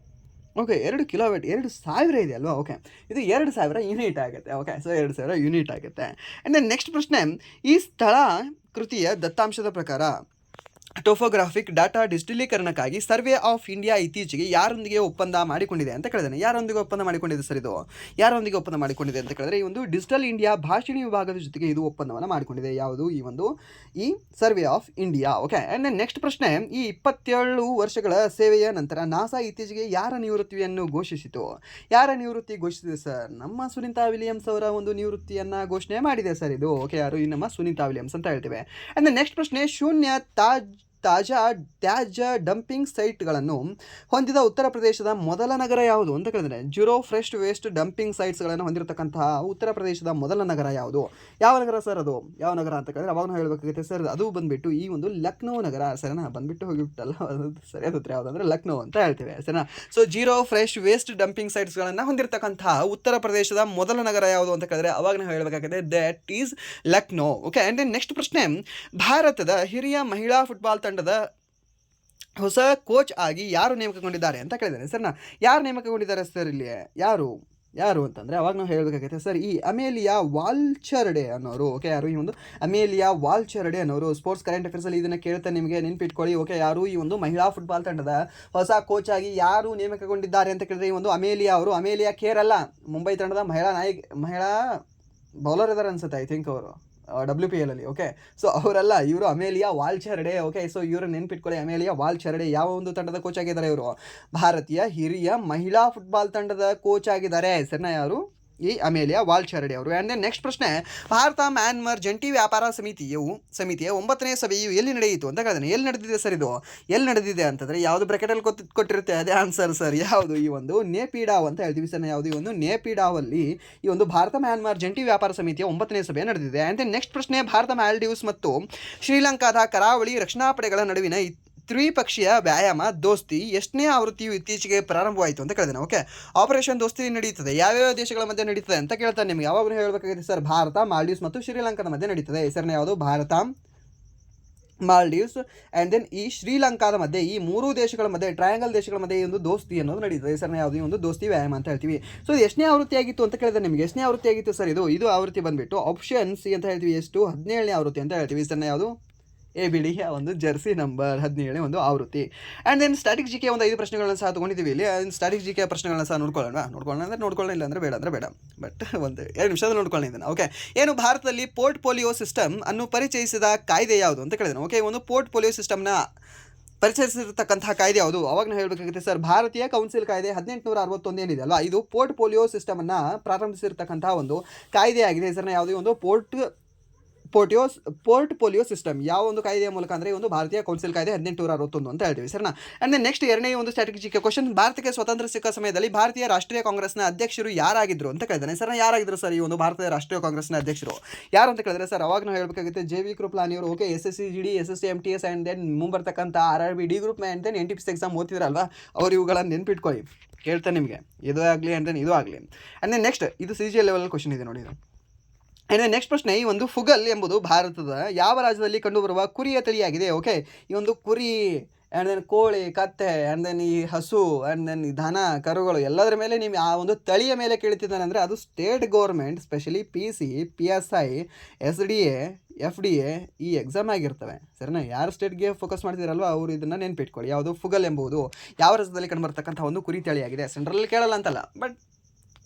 ಓಕೆ 2 ಕಿಲೋವ್ಯಾಟ್ 2000 ಇದೆ ಅಲ್ವಾ. ಓಕೆ, ಇದು 2000 ಯೂನಿಟ್ ಆಗುತ್ತೆ. ಓಕೆ, ಸೊ 2000 ಯೂನಿಟ್ ಆಗುತ್ತೆ. ಆ್ಯಂಡ್ ದೆನ್ ನೆಕ್ಸ್ಟ್ ಪ್ರಶ್ನೆ, ಈ ಸ್ಥಳ ಕೃತಿಯ ದತ್ತಾಂಶದ ಪ್ರಕಾರ ಟೋಪೋಗ್ರಾಫಿಕ್ ಡಾಟಾ ಡಿಜಿಟಲೀಕರಣಕ್ಕಾಗಿ ಸರ್ವೆ ಆಫ್ ಇಂಡಿಯಾ ಇತ್ತೀಚೆಗೆ ಯಾರೊಂದಿಗೆ ಒಪ್ಪಂದ ಮಾಡಿಕೊಂಡಿದೆ ಅಂತ ಕೇಳಿದಾನೆ. ಯಾರೊಂದಿಗೆ ಒಪ್ಪಂದ ಮಾಡಿಕೊಂಡಿದೆ ಸರ್ ಇದು? ಯಾರೊಂದಿಗೆ ಒಪ್ಪಂದ ಮಾಡಿಕೊಂಡಿದೆ ಅಂತ ಕೇಳಿದ್ರೆ ಈ ಒಂದು ಡಿಜಿಟಲ್ ಇಂಡಿಯಾ ಭಾಷಿಣಿ ವಿಭಾಗದ ಜೊತೆಗೆ ಇದು ಒಪ್ಪಂದವನ್ನು ಮಾಡಿಕೊಂಡಿದೆ. ಯಾವುದು? ಈ survey of India. Okay. And next ಪ್ರಶ್ನೆ, ಈ 27 ವರ್ಷಗಳ ಸೇವೆಯ ನಂತರ ನಾಸಾ ಇತ್ತೀಚೆಗೆ ಯಾರ ನಿವೃತ್ತಿಯನ್ನು ಘೋಷಿಸಿತು? ಯಾರ ನಿವೃತ್ತಿ ಘೋಷಿಸಿದೆ ಸರ್? ನಮ್ಮ ಸುನೀತಾ ವಿಲಿಯಮ್ಸ್ ಅವರ ಒಂದು ನಿವೃತ್ತಿಯನ್ನು ಘೋಷಣೆ ಮಾಡಿದೆ ಸರ್ ಇದು. ಓಕೆ. ಯಾರು? ಈ ನಮ್ಮ ಸುನೀತಾ ವಿಲಿಯಮ್ಸ್ ಅಂತ ಹೇಳ್ತೇವೆ. ಆ್ಯಂಡ್ ನೆಕ್ಸ್ಟ್ ಪ್ರಶ್ನೆ, ಶೂನ್ಯ ತಾಜಾ ತ್ಯಾಜ್ಯ ಡಂಪಿಂಗ್ ಸೈಟ್ಗಳನ್ನು ಹೊಂದಿದ ಉತ್ತರ ಪ್ರದೇಶದ ಮೊದಲ ನಗರ ಯಾವುದು ಅಂತ ಕೇಳಿದ್ರೆ, ಜೀರೋ ಫ್ರೆಶ್ ವೇಸ್ಟ್ ಡಂಪಿಂಗ್ ಸೈಟ್ಸ್ಗಳನ್ನು ಹೊಂದಿರತಕ್ಕಂತಹ ಉತ್ತರ ಪ್ರದೇಶದ ಮೊದಲ ನಗರ ಯಾವುದು? ಯಾವ ನಗರ ಸರ್ ಅದು? ಯಾವ ನಗರ ಅಂತ ಕೇಳಿದ್ರೆ ಅವಾಗ ನಾವು ಹೇಳಬೇಕಾಗುತ್ತೆ ಸರ್, ಅದು ಬಂದುಬಿಟ್ಟು ಈ ಒಂದು ಲಕ್ನೋ ನಗರ. ಸರಿನಾ? ಬಂದುಬಿಟ್ಟು ಹೋಗಿಬಿಟ್ಟಲ್ಲ, ಅದು ಸರಿಯಾದ ಉತ್ತರ ಯಾವುದಂದ್ರೆ ಲಕ್ನೋ ಅಂತ ಹೇಳ್ತೇವೆ. ಸರಿನಾ? So zero fresh waste dumping ಸೈಟ್ಸ್ಗಳನ್ನು ಹೊಂದಿರತಕ್ಕಂತಹ ಉತ್ತರ ಪ್ರದೇಶದ ಮೊದಲ ನಗರ ಯಾವುದು ಅಂತ ಕೇಳಿದ್ರೆ ಅವಾಗ ನಾವು ಹೇಳಬೇಕಾಗುತ್ತೆ that is Lucknow. Okay. And next ಪ್ರಶ್ನೆ, ಭಾರತದ ಹಿರಿಯ ಮಹಿಳಾ ಫುಟ್ಬಾಲ್ ತಂಡದ ಹೊಸ ಕೋಚ್ ಆಗಿ ಯಾರು ನೇಮಕಗೊಂಡಿದ್ದಾರೆ ಅಂತ ಕೇಳಿದ್ದಾರೆ. ಸರ್ನಾ, ಯಾರು ನೇಮಕಗೊಂಡಿದ್ದಾರೆ ಸರ್ ಇಲ್ಲಿ? ಯಾರು ಅಂತಂದರೆ ಅವಾಗ ನಾವು ಹೇಳಬೇಕಾಗುತ್ತೆ ಸರ್, ಈ ಅಮೇಲಿಯಾ ವಾಲ್ಚರ್ಡೆ ಅನ್ನೋರು. ಓಕೆ. ಯಾರು? ಈ ಒಂದು ಅಮೇಲಿಯಾ ವಾಲ್ಚರ್ಡೆ ಅನ್ನೋರು. ಸ್ಪೋರ್ಟ್ಸ್ ಕರೆಂಟ್ ಅಫೇರ್ಸಲ್ಲಿ ಇದನ್ನು ಕೇಳ್ತಾ ನಿಮಗೆ ನೆನ್ಪಿಟ್ಕೊಳ್ಳಿ. ಓಕೆ. ಯಾರು? ಈ ಒಂದು ಮಹಿಳಾ ಫುಟ್ಬಾಲ್ ತಂಡದ ಹೊಸ ಕೋಚ್ ಆಗಿ ಯಾರು ನೇಮಕಗೊಂಡಿದ್ದಾರೆ ಅಂತ ಕೇಳಿದ್ರೆ ಈ ಒಂದು ಅಮೇಲಿಯಾ ಅವರು. ಅಮೇಲಿಯಾ ಖೇರ್ ಅಲ್ಲ, ಮುಂಬೈ ತಂಡದ ಮಹಿಳಾ ಬೌಲರ್ ಇದ್ದಾರೆ ಅನ್ಸುತ್ತೆ, ಐ ಥಿಂಕ್ ಅವರು WPL ಅಲ್ಲಿ. ಓಕೆ. ಸೊ ಅವರಲ್ಲ, ಇವರು ಅಮೇಲಿಯಾ ವಾಲ್ಚರ್ಡೆ. ಓಕೆ. ಸೊ ಇವರು ನೆನ್ಪಿಟ್ಕೊಳ್ಳಿ, ಅಮೇಲಿಯಾ ವಾಲ್ಚರ್ಡೆ ಯಾವ ಒಂದು ತಂಡದ ಕೋಚ್ ಆಗಿದ್ದಾರೆ? ಇವರು ಭಾರತೀಯ ಹಿರಿಯ ಮಹಿಳಾ ಫುಟ್ಬಾಲ್ ತಂಡದ ಕೋಚ್ ಆಗಿದ್ದಾರೆ. ಸರಿನಾ? ಯಾರು? ಈ ಅಮೇಲಿಯಾ ವಾಲ್ಚರ್ಡೆ ಅವರು. ಆ್ಯಂಡ್ ದೆನ್ ನೆಕ್ಸ್ಟ್ ಪ್ರಶ್ನೆ, ಭಾರತ ಮ್ಯಾನ್ಮಾರ್ ಜಂಟಿ ವ್ಯಾಪಾರ ಸಮಿತಿಯ 9ನೇ ಸಭೆಯು ಎಲ್ಲಿ ನಡೆಯಿತು ಅಂತ ಕೇಳಿದಾನೆ. ಎಲ್ಲಿ ನಡೆದಿದೆ ಸರ್ ಇದು? ಎಲ್ಲಿ ನಡೆದಿದೆ ಅಂತಂದರೆ ಯಾವುದು ಬ್ರಾಕೆಟಲ್ಲಿ ಕೊಟ್ಟಿರುತ್ತೆ ಅದೇ ಆನ್ಸರ್ ಸರ್. ಯಾವುದು? ಈ ಒಂದು ನೇಪಿಡಾವ್ ಅಂತ ಹೇಳ್ತೀವಿ ಸರ್. ಯಾವುದು? ಈ ಒಂದು ನೇಪಿಡಾವಲ್ಲಿ ಈ ಒಂದು ಭಾರತ ಮ್ಯಾನ್ಮಾರ್ ಜಂಟಿ ವ್ಯಾಪಾರ ಸಮಿತಿಯ 9ನೇ ಸಭೆ ನಡೆದಿದೆ. ಆ್ಯಂಡ್ ದೆನ್ ನೆಕ್ಸ್ಟ್ ಪ್ರಶ್ನೆ, ಭಾರತ ಮಾಲ್ಡೀವ್ಸ್ ಮತ್ತು ಶ್ರೀಲಂಕಾದ ಕರಾವಳಿ ರಕ್ಷಣಾ ಪಡೆಗಳ ನಡುವಿನ ತ್ರಿಪಕ್ಷೀಯ ವ್ಯಾಯಾಮ ದೋಸ್ತಿ ಎಷ್ಟನೇ ಆವೃತ್ತಿಯು ಇತ್ತೀಚೆಗೆ ಪ್ರಾರಂಭವಾಯಿತು ಅಂತ ಕೇಳಿದಾನೆ. ಓಕೆ. ಆಪರೇಷನ್ ದೋಸ್ತಿ ನಡೀತದೆ ಯಾವ್ಯಾವ ದೇಶಗಳ ಮಧ್ಯೆ ನಡೀತದೆ ಅಂತ ಕೇಳ್ತಾನೆ ನಿಮಗೆ. ಯಾವಾಗಲೂ ಹೇಳಬೇಕಾಗಿದೆ ಸರ್, ಭಾರತ ಮಾಲ್ಡೀವ್ಸ್ ಮತ್ತು ಶ್ರೀಲಂಕಾದ ಮಧ್ಯೆ ನಡೀತದೆ. ಹೆಸರನ್ನ ಯಾವುದು? ಭಾರತ, ಮಾಲ್ಡೀವ್ಸ್ ಆ್ಯಂಡ್ ದೆನ್ ಈ ಶ್ರೀಲಂಕಾದ ಮಧ್ಯೆ, ಈ 3 ದೇಶಗಳ ಮಧ್ಯೆ, ಟ್ರಯಾಂಗಲ್ ದೇಶಗಳ ಮಧ್ಯೆ ಈ ಒಂದು ದೋಸ್ತಿ ಅನ್ನೋದು ನಡೀತದೆ. ಹೆಸರನ್ನ ಯಾವುದು? ಈ ಒಂದು ದೋಸ್ತಿ ವ್ಯಾಯಾಮ ಅಂತ ಹೇಳ್ತೀವಿ. ಸೊ ಇದು ಎಷ್ಟನೇ ಆವೃತ್ತಿ ಆಗಿತ್ತು ಅಂತ ಕೇಳಿದ್ರೆ ನಿಮಗೆ ಎಷ್ಟನೇ ಆವೃತ್ತಿ ಆಗಿತ್ತು ಸರ್ ಇದು ಆವೃತ್ತಿ ಬಂದುಬಿಟ್ಟು ಆಪ್ಷನ್ ಸಿ ಅಂತ ಹೇಳ್ತೀವಿ. ಎಷ್ಟು? 17ನೇ ಆವೃತ್ತಿ ಅಂತ ಹೇಳ್ತೀವಿ. ಹೆಸರನ್ನ ಯಾವುದು? ABD ಒಂದು ಜರ್ಸಿ ನಂಬರ್ 17ನೇ ಒಂದು ಆವೃತ್ತಿ. ಆ್ಯಂಡ್ ದೆನ್ ಸ್ಟ್ಯಾಟಿಕ್ ಜಿಕೆ ಒಂದು 5 ಪ್ರಶ್ನೆಗಳನ್ನ ಸಹ ತೊಗೊಂಡಿದ್ದೀವಿ ಇಲ್ಲಿ. ಸ್ಟ್ಯಾಟಿಕ್ ಜಿಕೆ ಪ್ರಶ್ನೆಗಳನ್ನ ಸಹ ನೋಡ್ಕೊಳ್ಳೋಣ ಅಂದರೆ ಬೇಡ ಬಟ್ ಒಂದು 2 ನಿಮಿಷದಲ್ಲಿ ನೋಡ್ಕೊಳ್ಳೋಣ. ಓಕೆ. ಏನು ಭಾರತದಲ್ಲಿ ಪೋರ್ಟ್ಫೋಲಿಯೋ ಸಿಸ್ಟಮ್ ಅನ್ನು ಪರಿಚಯಿಸಿದ ಕಾಯ್ದೆ ಯಾವುದು ಅಂತ ಕೇಳಿದ್ರೆ, ಓಕೆ, ಒಂದು ಪೋರ್ಟ್ಫೋಲಿಯೋ ಸಿಸ್ಟಮ್ನ ಪರಿಚಯಿಸಿರ್ತಕ್ಕಂತಹ ಕಾಯ್ದೆ ಯಾವುದು? ಅವಾಗ ನಾವು ಹೇಳಬೇಕಾಗುತ್ತೆ ಸರ್, ಭಾರತೀಯ ಕೌನ್ಸಿಲ್ ಕಾಯ್ದೆ 1861 ಏನಿದೆ ಅಲ್ವಾ, ಇದು ಪೋರ್ಟ್ಫೋಲಿಯೋ ಸಿಸ್ಟಮನ್ನು ಪ್ರಾರಂಭಿಸಿರ್ತಕ್ಕಂತಹ ಒಂದು ಕಾಯ್ದೆ ಆಗಿದೆ. ಹೆಸರನ್ನ ಯಾವುದೇ ಒಂದು ಪೋರ್ಟ್ಫೋಲಿಯೋ ಸಿಸ್ಟಮ್ ಯಾವ ಒಂದು ಕಾಯ್ದೆಯ ಮೂಲಕ ಅಂದರೆ ಒಂದು ಭಾರತೀಯ ಕೌನ್ಸಿಲ್ ಕಾಯ್ದೆ 1861 ಅಂತ ಹೇಳ್ತೀವಿ ಸರ್ನಾ. ಆ್ಯಂಡ್ ದೆನ್ ನೆಕ್ಸ್ಟ್ 2ನೇ ಒಂದು ಸ್ಟ್ರಾಟಜಿಕ್ ಕ್ವಶನ್, ಭಾರತಕ್ಕೆ ಸ್ವತಂತ್ರ ಸಿಕ್ಕ ಸಮಯದಲ್ಲಿ ಭಾರತೀಯ ರಾಷ್ಟ್ರೀಯ ಕಾಂಗ್ರೆಸ್ನ ಅಧ್ಯಕ್ಷರು ಯಾರಾಗಿದ್ದರು ಅಂತ ಕೇಳಿದಾನೆ. ಸರ್ ಯಾರಾಗಿದ್ದರು ಸರ್ ಈ ಒಂದು ಭಾರತೀಯ ರಾಷ್ಟ್ರೀಯ ಕಾಂಗ್ರೆಸ್ನ ಅಧ್ಯಕ್ಷರು ಯಾರು ಅಂತ ಕೇಳಿದ್ರೆ ಸರ್ ಅವಾಗ ನಾವು ಹೇಳಬೇಕಾಗುತ್ತೆ JV ಕೃಪಲಾನಿ ಅವರು. Okay. SSC GD, SSC MTS and then ಮುಂಬರ್ತಕ್ಕಂಥ RRB D group and then NTPC exam ಓದ್ತಿದ್ರಲ್ವಾ, ಅವರು ಇವುಗಳನ್ನು ನೆನ್ಪಿಟ್ಕೊಳ್ಳಿ. ಕೇಳ್ತಾನೆ ನಿಮಗೆ ಇದು ಆಗಲಿ ಆ್ಯಂಡ್ ದೆನ್ ಇದು ಆಗಲಿ. ಆ್ಯಂಡ್ ದೆನ್ ನೆಕ್ಸ್ಟ್ ಇದು CGL ಲೆವೆಲ್ ಕ್ವಶನ್ ಇದೆ ನೋಡಿ ಇದು. ಆ್ಯಂಡ್ ನೆಕ್ಸ್ಟ್ ಪ್ರಶ್ನೆ, ಈ ಒಂದು ಫುಗಲ್ ಎಂಬುದು ಭಾರತದ ಯಾವ ರಾಜ್ಯದಲ್ಲಿ ಕಂಡುಬರುವ ಕುರಿಯ ತಳಿಯಾಗಿದೆ? ಓಕೆ. ಈ ಒಂದು ಕುರಿ ಆ್ಯಂಡ್ ದೆನ್ ಕೋಳಿ, ಕತ್ತೆ ಆ್ಯಂಡ್ ದೆನ್ ಈ ಹಸು ಆ್ಯಂಡ್ ದೆನ್ ಈ ದನ, ಕರುಗಳು ಎಲ್ಲದರ ಮೇಲೆ ನೀವು ಆ ಒಂದು ತಳಿಯ ಮೇಲೆ ಕೇಳ್ತಿದ್ದಾನೆ ಅಂದರೆ ಅದು state government specially PC, PSI, SDA, FDA ಈ ಎಕ್ಸಾಮ್ ಆಗಿರ್ತವೆ. ಸರಿನಾ? ಯಾರು ಸ್ಟೇಟ್ಗೆ ಫೋಕಸ್ ಮಾಡ್ತಿರಲ್ವ ಅವರು ಇದನ್ನು ನೆನ್ಪಿಟ್ಕೊಳ್ಳಿ. ಯಾವುದು? ಫುಗಲ್ ಎಂಬುದು ಯಾವ ರಾಜ್ಯದಲ್ಲಿ ಕಂಡುಬರ್ತಕ್ಕಂಥ ಒಂದು ಕುರಿ ತಳಿಯಾಗಿದೆ. ಸೆಂಟ್ರಲ್ಲಿ ಕೇಳಲ್ಲ ಅಂತಲ್ಲ, ಬಟ್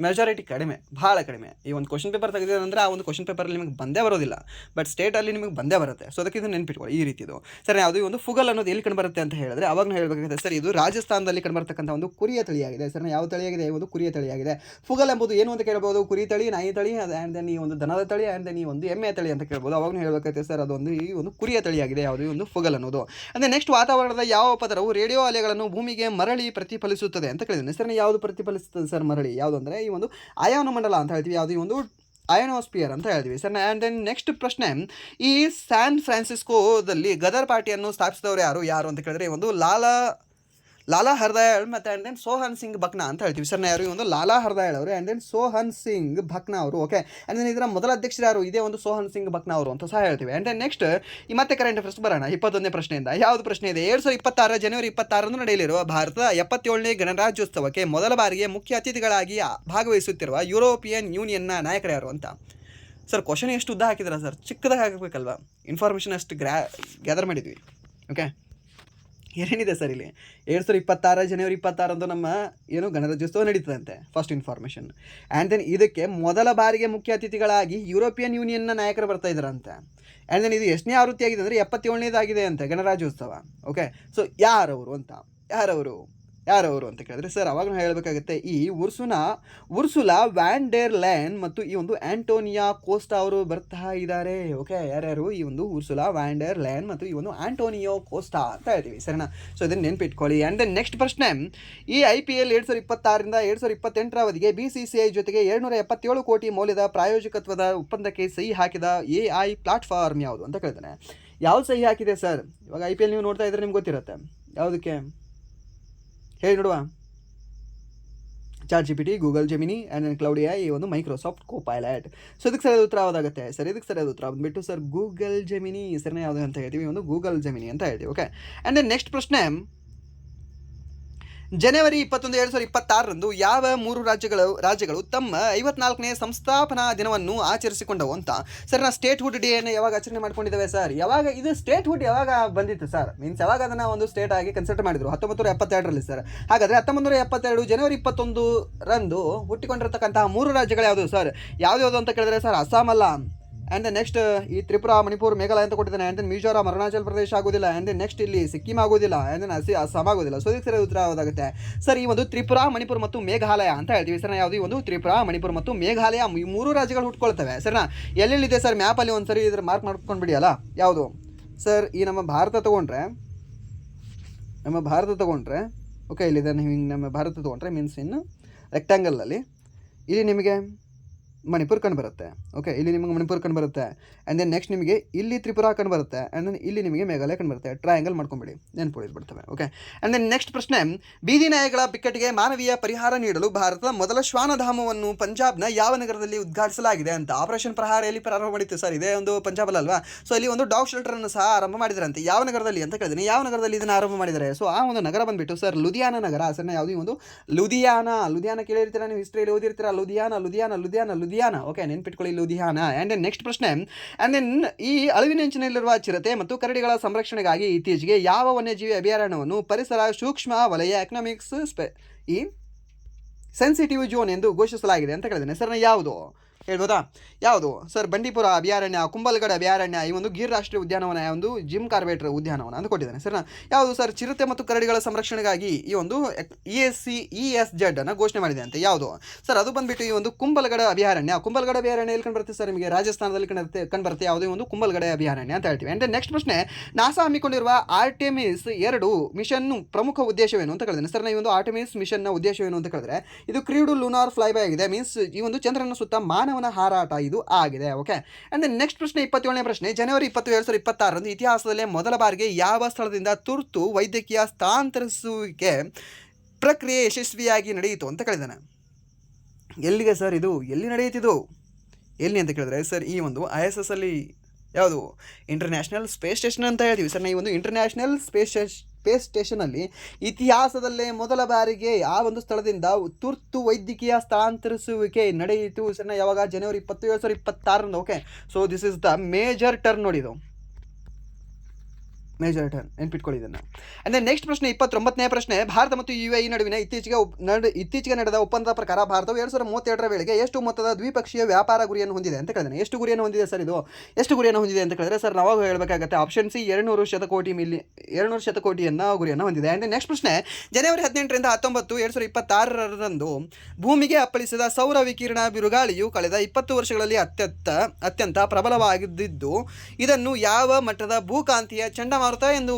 ಮೆಜಾರಿಟಿ ಕಡಿಮೆ, ಭಾಳ ಕಡಿಮೆ. ಈ ಒಂದು ಕ್ವಶನ್ ಪೇಪರ್ ತೆಗೆದಿದೆ ಅಂದರೆ ಆ ಒಂದು ಕ್ವಶನ್ ಪೇಪರಲ್ಲಿ ನಿಮಗೆ ಬಂದೇ ಬರೋದಿಲ್ಲ, ಬಟ್ ಸ್ಟೇಟಲ್ಲಿ ನಿಮಗೆ ಬಂದೇ ಬರುತ್ತೆ. ಸೊ ಅದಕ್ಕೆ ಇದನ್ನು ನೆನ್ಪಿಟ್ಕೊಳ್ಳಿ ಈ ರೀತಿದು. ಸರಿ, ಯಾವುದು? ಈ ಒಂದು ಫುಗಲ್ ಅನ್ನೋದು ಎಲ್ಲಿ ಕಂಡುಬರುತ್ತೆ ಅಂತ ಹೇಳಿದ್ರೆ ಅವಾಗ ನಾವು ಹೇಳಬೇಕಾಗುತ್ತೆ ಸರ್, ಇದು ರಾಜಸ್ಥಾನದಲ್ಲಿ ಕಂಡುಬರ್ತಕ್ಕಂಥ ಒಂದು ಕುರಿಯ ತಳಿಯಾಗಿದೆ. ಸರ್ ಯಾವ ತಳಿಯಾಗಿದೆ? ಈ ಒಂದು ಕುರಿಯ ತಳಿಯಾಗಿದೆ. ಫುಗಲ್ ಎಂಬುದು ಏನು ಅಂತ ಕೇಳ್ಬೋದು? ಕುರಿ ತಳಿ, ನಾಯಿ ತಳಿ ಆ್ಯಂಡ್ ದೆನ್ ಈ ಒಂದು ದನದ ತಳಿ ಆ್ಯಂಡ್ ದೆನ್ ಈ ಒಂದು ಎಮ್ಮೆ ತಳಿ ಅಂತ ಕೇಳ್ಬೋದು. ಅವಾಗ ಹೇಳಬೇಕಾಗುತ್ತೆ ಸರ್ ಅದೊಂದು ಈ ಒಂದು ಕುರಿಯ ತಳಿಯಾಗಿದೆ. ಯಾವುದು? ಈ ಒಂದು ಫುಗಲ್ ಅನ್ನೋದು. ಅಂದರೆ ನೆಕ್ಸ್ಟ್, ವಾತಾವರಣದ ಯಾವ ಪದರವು ರೇಡಿಯೋ ಅಲೆಗಳನ್ನು ಭೂಮಿಗೆ ಮರಳಿ ಪ್ರತಿಫಲಿಸುತ್ತದೆ ಅಂತ ಕೇಳಿದ್ರೆ ಸರ್ ಯಾವುದು ಪ್ರತಿಫಲಿಸುತ್ತದೆ ಸರ್ ಮರಳಿ? ಯಾವುದು ಅಂದರೆ ಈ ಒಂದು ಆಯಾನ ಮಂಡಲ ಅಂತ ಹೇಳ್ತೀವಿ. ಯಾವುದು? ಈ ಒಂದು ಅಯನೋಸ್ಪಿಯರ್ ಅಂತ ಹೇಳ್ತೀವಿ ಸರ್. ಆ್ಯಂಡ್ ದೆನ್ ನೆಕ್ಸ್ಟ್ ಪ್ರಶ್ನೆ, ಈ ಸ್ಯಾನ್ ಫ್ರಾನ್ಸಿಸ್ಕೋದಲ್ಲಿ ಗದರ್ ಪಾರ್ಟಿಯನ್ನು ಸ್ಥಾಪಿಸಿದವರು ಯಾರು ಅಂತ ಕೇಳಿದ್ರೆ ಒಂದು ಲಾಲಾ ಹರ್ದಯಾಳ್ ಮತ್ತು ಆ್ಯಂಡ್ ದೆನ್ ಸೋಹನ್ ಸಿಂಗ್ ಭಕ್ನಾ ಅಂತ ಹೇಳ್ತೀವಿ ಸರ್. ಯಾರು? ಈ ಒಂದು ಲಾಲಾ ಹರ್ದಯಾಳ್ ಅವರು ಆ್ಯಂಡ್ ದೆನ್ ಸೋಹನ್ ಸಿಂಗ್ ಭಕ್ನಾ ಅವರು. ಓಕೆ. ಆ್ಯಂಡ್ ದೆನ್ ಇದರ ಮೊದಲ ಅಧ್ಯಕ್ಷರು ಯಾರು? ಇದೇ ಒಂದು ಸೋಹನ್ ಸಿಂಗ್ ಭಕ್ನಾ ಅವರು ಅಂತ ಸಹ ಹೇಳ್ತೀವಿ. ಆ್ಯಂಡ್ ದೆನ್ ನೆಕ್ಸ್ಟ್ ಈ ಮತ್ತೆ ಕರೆಂಟ್ ಅಫೇರ್ಸ್ ಬರೋಣ. 21ನೇ ಪ್ರಶ್ನೆಯಿಂದ ಯಾವುದು ಪ್ರಶ್ನೆ ಇದೆ? 2026 ಜನವರಿ 26 ನಡೆಯಲಿರುವ ಭಾರತದ 77ನೇ ಗಣರಾಜ್ಯೋತ್ಸವಕ್ಕೆ ಮೊದಲ ಬಾರಿಗೆ ಮುಖ್ಯ ಅತಿಥಿಗಳಾಗಿ ಭಾಗವಹಿಸುತ್ತಿರುವ ಯುರೋಪಿಯನ್ ಯೂನಿಯನ್ನ ನಾಯಕರು ಯಾರು ಅಂತ. ಸರ್ ಕ್ವಶನ್ ಎಷ್ಟು ಉದ್ದ ಹಾಕಿದ್ರ ಸರ್? ಚಿಕ್ಕದಾಗಿ ಹಾಕಬೇಕಲ್ವಾ? ಇನ್ಫಾರ್ಮೇಷನ್ ಅಷ್ಟು ಗ್ಯಾದರ್ ಮಾಡಿದ್ವಿ. ಓಕೆ, ಏನೇನಿದೆ ಸರ್ ಇಲ್ಲಿ 2026 ಜನವರಿ 26 ನಮ್ಮ ಏನು ಗಣರಾಜ್ಯೋತ್ಸವ ನಡೀತದಂತೆ. First information. ಆ್ಯಂಡ್ ದೆನ್ ಇದಕ್ಕೆ ಮೊದಲ ಬಾರಿಗೆ ಮುಖ್ಯ ಅತಿಥಿಗಳಾಗಿ ಯುರೋಪಿಯನ್ ಯೂನಿಯನ್ನ ನಾಯಕರು ಬರ್ತಾ ಇದ್ದಾರಂತೆ. ಆ್ಯಂಡ್ ದೆನ್ ಇದು ಎಷ್ಟನೇ ಆವೃತ್ತಿ ಆಗಿದೆ ಅಂದರೆ 77ನೇದಾಗಿದೆ ಅಂತೆ ಗಣರಾಜ್ಯೋತ್ಸವ. ಓಕೆ, ಸೊ ಯಾರವರು ಅಂತ ಕೇಳಿದ್ರೆ ಸರ್ ಅವಾಗ ನಾವು ಹೇಳಬೇಕಾಗುತ್ತೆ, ಈ ಉರ್ಸುಲಾ ವ್ಯಾನ್ ಡೇರ್ ಲ್ಯಾನ್ ಮತ್ತು ಈ ಒಂದು ಆಂಟೋನಿಯಾ ಕೋಸ್ಟಾ ಅವರು ಬರ್ತಾ ಇದ್ದಾರೆ. ಓಕೆ, ಯಾರ್ಯಾರು? ಈ ಒಂದು ಉರ್ಸುಲಾ ವ್ಯಾನ್ ಡೇರ್ ಲ್ಯಾನ್ ಮತ್ತು ಈ ಒಂದು ಆಂಟೋನಿಯೋ ಕೋಸ್ಟಾ ಅಂತ ಹೇಳ್ತೀವಿ, ಸರಿನಾ? ಸೊ ಇದನ್ನು ನೆನ್ಪಿಟ್ಕೊಳ್ಳಿ. ಆ್ಯಂಡ್ ದೆನ್ ನೆಕ್ಸ್ಟ್ ಪ್ರಶ್ನೆ, ಈ IPL 2026ರಿಂದ 2028 ಅವಧಿಗೆ BCCI ಜೊತೆಗೆ 277 ಕೋಟಿ ಮೌಲ್ಯದ ಪ್ರಾಯೋಜಕತ್ವದ ಒಪ್ಪಂದಕ್ಕೆ ಸಹಿ ಹಾಕಿದ AI ಪ್ಲಾಟ್ಫಾರ್ಮ್ ಯಾವುದು ಅಂತ ಕೇಳ್ತಾನೆ. ಯಾವ್ದು ಸಹಿ ಹಾಕಿದೆ ಸರ್? ಇವಾಗ IPL ನೀವು ನೋಡ್ತಾ ಇದ್ರೆ ನಿಮ್ಗೆ ಗೊತ್ತಿರುತ್ತೆ. ಯಾವುದಕ್ಕೆ ಹೇಳಿ ನೋಡುವ? ChatGPT, Google gemini and cloud AI, ಈ ಒಂದು ಮೈಕ್ರೋಸಾಫ್ಟ್ ಕೋಪೈಲಟ್. ಸೊ ಇದಕ್ಕೆ ಸರಿಯಾದ ಉತ್ತರ ಯಾವುದಾಗುತ್ತೆ ಸರ್? ಇದಕ್ಕೆ ಸರಿಯಾದ ಉತ್ತರ ಬಂದುಬಿಟ್ಟು ಸರ್ ಗೂಗಲ್ ಜೆಮಿನಿ. ಸರಿನಾ? ಯಾವುದು ಅಂತ ಹೇಳ್ತೀವಿ? ಒಂದು ಗೂಗಲ್ ಜೆಮಿನಿ ಅಂತ ಹೇಳ್ತೀವಿ. ಓಕೆ, ಆ್ಯಂಡ್ ದೆನ್ ನೆಕ್ಸ್ಟ್ ಪ್ರಶ್ನೆ, ಜನವರಿ 21, 2026ರಂದು ಯಾವ 3 ರಾಜ್ಯಗಳು ತಮ್ಮ 54ನೇ ಸಂಸ್ಥಾಪನಾ ದಿನವನ್ನು ಆಚರಿಸಿಕೊಂಡವು ಅಂತ? ಸರ್, ನಾವು ಸ್ಟೇಟ್ಹುಡ್ ಡೇಯನ್ನು ಯಾವಾಗ ಆಚರಣೆ ಮಾಡ್ಕೊಂಡಿದ್ದೇವೆ ಸರ್? ಯಾವಾಗ ಇದು ಸ್ಟೇಟ್ಹುಡ್ ಯಾವಾಗ ಬಂದಿತ್ತು ಸರ್? ಮೀನ್ಸ್ ಯಾವಾಗ ಅದನ್ನು ಒಂದು ಸ್ಟೇಟ್ ಆಗಿ ಕನ್ಸಿಡರ್ ಮಾಡಿದ್ರು? 1972ರಲ್ಲಿ ಸರ್. ಹಾಗಾದರೆ 1972 ಜನವರಿ 21ರಂದು ಹುಟ್ಟಿಕೊಂಡಿರತಕ್ಕಂತಹ 3 ರಾಜ್ಯಗಳು ಯಾವುದು ಸರ್? ಯಾವ್ದು ಅಂತ ಕೇಳಿದ್ರೆ ಸರ್ ಅಸ್ಸಾಂ ಅಲ್ಲ. ಆ್ಯಂಡ್ ದೆನ್ ನೆಕ್ಸ್ಟ್ ಈ ತ್ರಿಪುರಾ, ಮಣಿಪುರ, ಮೇಘಾಲಯ ಅಂತ ಕೊಟ್ಟಿದ್ದಾನೆ. ಆ್ಯಂಡ್ ದೆನ್ ಮಿಜೋರಾಂ, ಅರುಣಾಚಲ ಪ್ರದೇಶ ಆಗೋದಿಲ್ಲ. ಆ್ಯಂಡ್ ದೆನ್ ನೆಕ್ಸ್ಟ್ ಇಲ್ಲಿ ಸಿಕ್ಕಿಂ ಆಗೋದಿಲ್ಲ. ಆ್ಯಂಡ್ ದೆನ್ ಅಸ್ಸಾಂ ಆಗೋದಿಲ್ಲ. ಸೊ ಇದಕ್ಕೆ ಸರಿಯಾದ ಉತ್ತರ ಯಾವುದಾಗುತ್ತೆ ಸರ್? ಈ ಒಂದು ತ್ರಿಪುರಾ, ಮಣಿಪುರ ಮತ್ತು ಮೇಘಾಲಯ ಅಂತ ಹೇಳ್ತೀವಿ ಸರ್. ಯಾವುದು? ಈ ಒಂದು ತ್ರಿಪುರಾ, ಮಣಿಪುರ ಮತ್ತು ಮೇಘಾಲಯ, ಈ 3 ರಾಜ್ಯಗಳು ಹುಟ್ಕೊಳ್ತವೆ ಸರಿನಾ? ಎಲ್ಲೆಲ್ಲಿದೆ ಸರ್ ಮ್ಯಾಪಲ್ಲಿ ಒಂದು ಸರಿ ಇದ್ರ ಮಾರ್ಕ್ ಮಾಡ್ಕೊಂಡ್ಬಿಡಿ ಅಲ್ಲ. ಯಾವುದು ಸರ್? ಈ ನಮ್ಮ ಭಾರತ ತೊಗೊಂಡ್ರೆ ಓಕೆ, ಇಲ್ಲಿದೆ. ಹಿಂಗೆ ನಮ್ಮ ಭಾರತ ತೊಗೊಂಡ್ರೆ ಮೀನ್ಸ್ ಇನ್ನು ರೆಕ್ಟ್ಯಾಂಗಲಲ್ಲಿ ಇಲ್ಲಿ ನಿಮಗೆ ಮಣಿಪುರ ಕಂಡು ಬರುತ್ತೆ. ಓಕೆ, ಇಲ್ಲಿ ನಿಮಗೆ ಮಣಿಪುರ ಕಂಡು ಬರುತ್ತೆ. ಆ್ಯಂಡ್ ದೆನ್ ನೆಕ್ಸ್ಟ್ ನಿಮಗೆ ಇಲ್ಲಿ ತ್ರಿಪುರಾ ಕಂಡು ಬರುತ್ತೆ. ಆ್ಯಂಡ್ ದೆನ್ ಇಲ್ಲಿ ನಿಮಗೆ ಮೇಘಾಲಯ ಕಂಡು ಬರುತ್ತೆ. ಟ್ರಯಾಂಗಲ್ ಮಾಡ್ಕೊಂಬಿಡಿ, ನೆನ್ಪುಳಿದ್ಬಿಡ್ತವೆ. ಓಕೆ, ಆ್ಯಂಡ್ ದೆನ್ ನೆಕ್ಸ್ಟ್ ಪ್ರಶ್ನೆ, ಬೀದಿ ನಾಯಿಗಳ ಬಿಕ್ಕಟ್ಟಿಗೆ ಮಾನವೀಯ ಪರಿಹಾರ ನೀಡಲು ಭಾರತದ ಮೊದಲ ಶ್ವಾನಧಾಮವನ್ನು ಪಂಜಾಬ್ನ ಯಾವ ನಗರದಲ್ಲಿ ಉದ್ಘಾಟಿಸಲಾಗಿದೆ ಅಂತ? ಆಪರೇಷನ್ ಪ್ರಹಾರ ಎಲ್ಲಿ ಪ್ರಾರಂಭ ಮಾಡಿತ್ತು ಸರ್? ಇದೇ ಒಂದು ಪಂಜಾಬ್ ಅಲ್ವಾ? ಸೊ ಇಲ್ಲಿ ಒಂದು ಡಾಗ್ ಶೆಲ್ಟರನ್ನು ಸಹ ಆರಂಭ ಮಾಡಿದ್ರಂತೆ. ಯಾವ ನಗರದಲ್ಲಿ ಅಂತ ಕೇಳಿದ್ದೀನಿ. ಯಾವ ನಗರದಲ್ಲಿ ಇದನ್ನು ಆರಂಭ ಮಾಡಿದ್ದಾರೆ? ಸೊ ಆ ಒಂದು ನಗರ ಬಂದುಬಿಟ್ಟು ಸರ್ ಲುಧಿಯಾನ ನಗರ. ಸರ್ ಯಾವುದು? ಈ ಒಂದು ಲುಧಿಯಾನ ಕೇಳಿರ್ತೀರಾ ನೀವು, ಹಿಸ್ಟ್ರಿಯಲ್ಲಿ ಓದಿರ್ತೀರಾ. ಲುಧಿಯಾನ. ಓಕೆ, ನೆನ್ಪಿಟ್ಕೊಳ್ಳಿ, ಲುಧಿಯಾನ. ಆ್ಯಂಡ್ ದೆನ್ ನೆಕ್ಸ್ಟ್ ಪ್ರಶ್ನೆ, ಆ್ಯಂಡ್ ದೆನ್ ಈ ಅಳಿವಿನಂಚಿನಲ್ಲಿರುವ ಚಿರತೆ ಮತ್ತು ಕರಡಿಗಳ ಸಂರಕ್ಷಣೆಗಾಗಿ ಇತ್ತೀಚೆಗೆ ಯಾವ ವನ್ಯಜೀವಿ ಅಭಯಾರಣ್ಯವನ್ನು ಪರಿಸರ ಸೂಕ್ಷ್ಮ ವಲಯ ಎಕನಾಮಿಕ್ಸ್ ಈ ಸೆನ್ಸಿಟಿವ್ ಝೋನ್ ಎಂದು ಘೋಷಿಸಲಾಗಿದೆ ಅಂತ ಕೇಳಿದ್ದೇನೆ ಸರ್. ಯಾವುದು ಹೇಳ್ಬೋದಾ? ಯಾವುದು ಸರ್? ಬಂಡೀಪುರ ಅಭಯಾರಣ್ಯ, ಕುಂಬಲ್ಗಢ ಅಭಯಾರಣ್ಯ, ಈ ಒಂದು ಗಿರ್ ರಾಷ್ಟ್ರೀಯ ಉದ್ಯಾನವನ, ಒಂದು ಜಿಮ್ ಕಾರ್ಬೆಟ್ ಉದ್ಯಾನವನ ಅಂತ ಕೊಟ್ಟಿದ್ದಾನೆ ಸರ್. ಯಾವುದು ಸರ್? ಚಿರತೆ ಮತ್ತು ಕರಡಿಗಳ ಸಂರಕ್ಷಣೆಗಾಗಿ ಈ ಒಂದು ESZ ಅನ್ನು ಘೋಷಣೆ ಮಾಡಿದೆ ಅಂತ. ಯಾವುದು ಸರ್? ಅದು ಬಂದುಬಿಟ್ಟು ಈ ಒಂದು ಕುಂಬಲ್ಗಢ ಅಭಯಾರಣ್ಯ. ಎಲ್ಲಿ ಕಂಡು ಬರುತ್ತೆ ಸರ್? ನಿಮಗೆ ರಾಜಸ್ಥಾನದಲ್ಲಿ ಕಂಡು ಬರುತ್ತೆ. ಯಾವುದೇ ಒಂದು ಕುಂಬಲ್ಗಢ ಅಭಯಾರಣ್ಯ ಅಂತ ಹೇಳ್ತೀವಿ. ಆ್ಯಂಡ್ ನೆಕ್ಸ್ಟ್ ಪ್ರಶ್ನೆ, ನಾಸಾ ಹಮ್ಮಿಕೊಂಡಿರುವ ಆರ್ಟೆಮಿಸ್ 2 ಮಿಷನ್ ಪ್ರಮುಖ ಉದ್ದೇಶವೇನು ಅಂತ ಕೇಳಿದ್ದೇನೆ ಸರ್. ಈ ಒಂದು ಆರ್ಟೆಮಿಸ್ ಮಿಷನ್ನ ಉದ್ದೇಶವೇನು ಅಂತ ಕೇಳಿದ್ರೆ ಇದು ಕ್ರೀಡು ಲೂನಾರ್ ಫ್ಲೈಬೈ ಆಗಿದೆ. ಮೀನ್ಸ್ ಈ ಒಂದು ಚಂದ್ರನ ಸುತ್ತ ಮಾನವನ ಹಾರಾಟ ಇದು ಆಗಿದೆ. ಓಕೆ, ಆ್ಯಂಡ್ ನೆಕ್ಸ್ಟ್ ಪ್ರಶ್ನೆ, 27ನೇ ಪ್ರಶ್ನೆ, ಜನವರಿ 20, 2026ರಂದು ಇತಿಹಾಸದಲ್ಲೇ ಮೊದಲ ಬಾರಿಗೆ ಯಾವ ಸ್ಥಳದಿಂದ ತುರ್ತು ವೈದ್ಯಕೀಯ ಸ್ಥಳಾಂತರಿಸುವಿಕೆ ಪ್ರಕ್ರಿಯೆ ಯಶಸ್ವಿಯಾಗಿ ನಡೆಯಿತು ಅಂತ ಕೇಳಿದಾನೆ. ಎಲ್ಲಿಗೆ ಸರ್ ಇದು? ಎಲ್ಲಿ ನಡೆಯುತ್ತಿದ್ದು? ಎಲ್ಲಿ ಅಂತ ಕೇಳಿದ್ರೆ ಸರ್ ಈ ಒಂದು ISS ಅಲ್ಲಿ ಯಾವುದು? ಇಂಟರ್ನ್ಯಾಷನಲ್ ಸ್ಪೇಸ್ ಸ್ಟೇಷನ್ ಅಂತ ಹೇಳ್ತೀವಿ ಸರ್. ಈ ಒಂದು ಇಂಟರ್ನ್ಯಾಷನಲ್ ಸ್ಪೇಸ್ ಸ್ಟೇಷನಲ್ಲಿ ಇತಿಹಾಸದಲ್ಲೇ ಮೊದಲ ಬಾರಿಗೆ ಆ ಒಂದು ಸ್ಥಳದಿಂದ ತುರ್ತು ವೈದ್ಯಕೀಯ ಸ್ಥಳಾಂತರಿಸುವಿಕೆ ನಡೆಯಿತು ಸರ್. ಯಾವಾಗ? ಜನವರಿ 20, 2026ರಂದು. Okay, so this is the major turn ನೋಡಿದು. ಮೇಜರ್ ಟರ್ನ್ ನೆನ್ಪಿಟ್ಕೊಳ್ಳಿ ಇದನ್ನು. ಆ್ಯಂಡ್ ದೆನ್ ನೆಕ್ಸ್ಟ್ ಪ್ರಶ್ನೆ, 29ನೇ ಪ್ರಶ್ನೆ, ಭಾರತ ಮತ್ತು UAE ನಡುವಿನ ಇತ್ತೀಚೆಗೆ ನಡೆದ ಒಪ್ಪಂದದ ಪ್ರಕಾರ ಭಾರತವು 2032ರ ವೇಳೆಗೆ ಎಷ್ಟು ಮೊತ್ತದ ದ್ವಿಪಕ್ಷೀಯ ವ್ಯಾಪಾರ ಗುರಿಯನ್ನು ಹೊಂದಿದೆ ಅಂತ ಕೇಳಿದಾನೆ. ಎಷ್ಟು ಗುರಿಯನ್ನು ಹೊಂದಿದೆ ಸರ್? ಇದು ಎಷ್ಟು ಗುರಿಯನ್ನು ಹೊಂದಿದೆ ಅಂತ ಕೇಳಿದ್ರೆ ಸರ್ ನಾವು ಹೇಳಬೇಕಾಗುತ್ತೆ ಆಪ್ಷನ್ ಸಿ 200 ಶತಕೋಟಿಯನ್ನು ಗುರಿಯನ್ನು ಹೊಂದಿದೆ. ಆ್ಯಂಡ್ ನೆಕ್ಸ್ಟ್ ಪ್ರಶ್ನೆ, ಜನವರಿ 18ರಿಂದ 19, 2026ರಂದು ಭೂಮಿಗೆ ಅಪ್ಪಳಿಸಿದ ಸೌರ ವಿಕಿರಣ ಬಿರುಗಾಳಿಯು ಕಳೆದ 20 ವರ್ಷಗಳಲ್ಲಿ ಅತ್ಯಂತ ಪ್ರಬಲವಾಗಿದ್ದು ಇದನ್ನು ಯಾವ ಮಟ್ಟದ ಭೂಕಾಂತೀಯ ಚಂಡಮಾರುತ ಎಂದು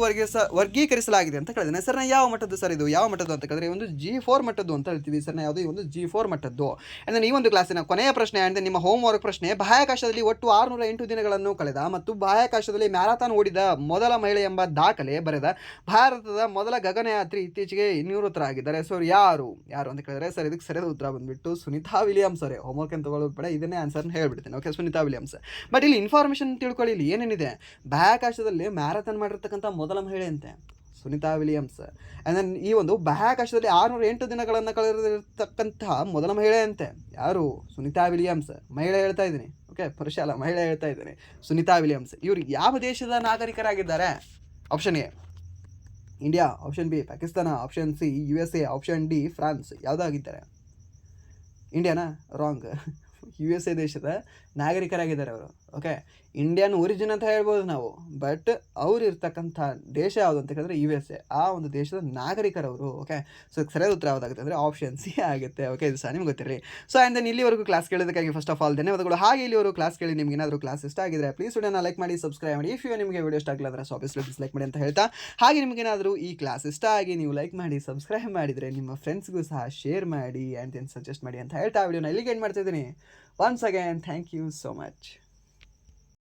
ವರ್ಗೀಕರಿಸಲಾಗಿದೆ ಅಂತ ಕೇಳಿದ್ದೇನೆ ಸರ್. ಯಾವ ಮಟ್ಟದ್ದು ಸರ್? ಇದು ಯಾವ ಮಟ್ಟದ್ದು ಅಂತ ಕೇಳಿದ್ರೆ ಒಂದು G4 ಮಟ್ಟದ್ದು ಅಂತ ಹೇಳ್ತೀವಿ ಸರ್. ಯಾವುದೇ ಒಂದು G4 ಮಟ್ಟದ್ದು. ಆ್ಯಂಡ್ ಈ ಒಂದು ಕ್ಲಾಸಿನ ಕೊನೆಯ ಪ್ರಶ್ನೆ ಆ್ಯಂಡ್ ನಿಮ್ಮ ಹೋಮ್ ವರ್ಕ್ ಪ್ರಶ್ನೆ, ಬಾಹ್ಯಾಕಾಶದಲ್ಲಿ ಒಟ್ಟು 608 ದಿನಗಳನ್ನು ಕಳೆದ ಮತ್ತು ಬಾಹ್ಯಾಕಾಶದಲ್ಲಿ ಮ್ಯಾರಥಾನ್ ಓಡಿದ ಮೊದಲ ಮಹಿಳೆ ಎಂಬ ದಾಖಲೆ ಬರೆದ ಭಾರತದ ಮೊದಲ ಗಗನಯಾತ್ರಿ ಇತ್ತೀಚೆಗೆ ನಿವೃತ್ತರಾಗಿದ್ದಾರೆ. ಸೊ ಯಾರು ಅಂತ ಕೇಳಿದ್ರೆ ಸರ್ ಇದಕ್ಕೆ ಸರಿಯಾದ ಉತ್ತರ ಬಂದುಬಿಟ್ಟು ಸುನಿತಾ ವಿಲಿಯಮ್ಸ್ ಅವರೇ. ಹೋಮ್ವರ್ಕ್ ಅಂತ ತಗೊಳ್ಳೋದು ಬೇಡ, ಇದನ್ನೇ ಆನ್ಸರ್ನ ಹೇಳ್ಬಿಡ್ತೀನಿ. Okay, Sunita Williams. ಬಟ್ ಇಲ್ಲಿ ಇನ್ಫಾರ್ಮೇಷನ್ ತಿಳ್ಕೊಳ್ಳಿ, ಇಲ್ಲಿ ಏನೇನಿದೆ. ಬಾಹ್ಯಾಕಾಶದಲ್ಲಿ ಮ್ಯಾರಥಾನ್ ಮಾಡಿರ್ತಕ್ಕಂಥ ಮೊದಲ ಮಹಿಳೆ ಅಂತೆ ಸುನಿತಾ ವಿಲಿಯಮ್ಸ್. ಆ್ಯಂಡ್ ದೆನ್ ಈ ಒಂದು ಬಾಹ್ಯಾಕಾಶದಲ್ಲಿ 608 ದಿನಗಳನ್ನು ಕಳೆದಿರ್ತಕ್ಕಂತಹ ಮೊದಲ ಮಹಿಳೆ ಅಂತೆ. ಯಾರು? ಸುನಿತಾ ವಿಲಿಯಮ್ಸ್. ಮಹಿಳೆ ಹೇಳ್ತಾ ಇದ್ದೀನಿ. ಓಕೆ, ಪುರುಷ ಅಲ್ಲ, ಮಹಿಳೆ ಹೇಳ್ತಾ ಇದ್ದೀನಿ. ಸುನಿತಾ ವಿಲಿಯಮ್ಸ್. ಇವರು ಯಾವ ದೇಶದ ನಾಗರಿಕರಾಗಿದ್ದಾರೆ? Option A India, option B Pakistan, option C USA, option D France. ಯಾವುದಾಗಿದ್ದಾರೆ? ಇಂಡಿಯಾನಾ? ರಾಂಗ್. USA ದೇಶದ ನಾಗರಿಕರಾಗಿದ್ದಾರೆ ಅವರು. ಓಕೆ, ಇಂಡಿಯನ್ ಒರಿಜಿನ್ ಅಂತ ಹೇಳ್ಬೋದು ನಾವು, ಬಟ್ ಅವ್ರು ಇರ್ತಕ್ಕಂಥ ದೇಶ ಯಾವುದು ಅಂತ ಕೇಳಿದ್ರೆ USA, ಆ ಒಂದು ದೇಶದ ನಾಗರಿಕರವರು. ಓಕೆ, ಸೊ ಸರಿಯಾದ ಉತ್ತರ ಯಾವುದಾಗುತ್ತೆ ಅಂದರೆ ಆಪ್ಷನ್ ಸಿ ಆಗುತ್ತೆ. ಓಕೆ, ಇದು ಸಹ ನಿಮ್ಗೆ ಗೊತ್ತಿರಲಿ. ಸೊ ಆ್ಯಂಡ್ ದೆನ್ ಇಲ್ಲಿವರೆಗೂ ಕ್ಲಾಸ್ ಕೇಳೋದಕ್ಕಾಗಿ ಫಸ್ಟ್ ಆಫ್ ಆಲ್ ಧನ್ಯವಾದಗಳು. ಹಾಗೆ ಇಲ್ಲಿವರೆಗೂ ಕ್ಲಾಸ್ ಕೇಳಿ ನಿಮ್ಗೆ ಏನಾದರೂ ಕ್ಲಾಸ್ ಇಷ್ಟ ಆಗಿದ್ರೆ ಪ್ಲೀಸ್ ವಿಡಿಯೋನ ಲೈಕ್ ಮಾಡಿ, ಸಬ್ಸ್ಕ್ರೈಬ್ ಮಾಡಿ. ಇಫ್ ನಿಮಗೆ ವಿಡಿಯೋ ಇಷ್ಟ ಆಗಿಲ್ಲ ಅಂದರೆ ಆಬ್ವಿಯಸ್ಲಿ ಡಿಸ್ಲೈಕ್ ಮಾಡಿ ಅಂತ ಹೇಳ್ತಾ, ಹಾಗೆ ನಿಮಗೇನಾದರೂ ಈ ಕ್ಲಾಸ್ ಇಷ್ಟ ಆಗಿ ನೀವು ಲೈಕ್ ಮಾಡಿ ಸಬ್ಸ್ಕ್ರೈಬ್ ಮಾಡಿದರೆ ನಿಮ್ಮ ಫ್ರೆಂಡ್ಸ್ಗೂ ಸಹ ಶೇರ್ ಮಾಡಿ ಆ್ಯಂಡ್ ದೆನ್ ಸಜೆಸ್ಟ್ ಮಾಡಿ ಅಂತ ಹೇಳ್ತಾ ವಿಡಿಯೋನ ಇಲ್ಲಿಗೆ ಎಂಡ್ ಮಾಡ್ತಿದ್ದೀನಿ. Once again thank you so much.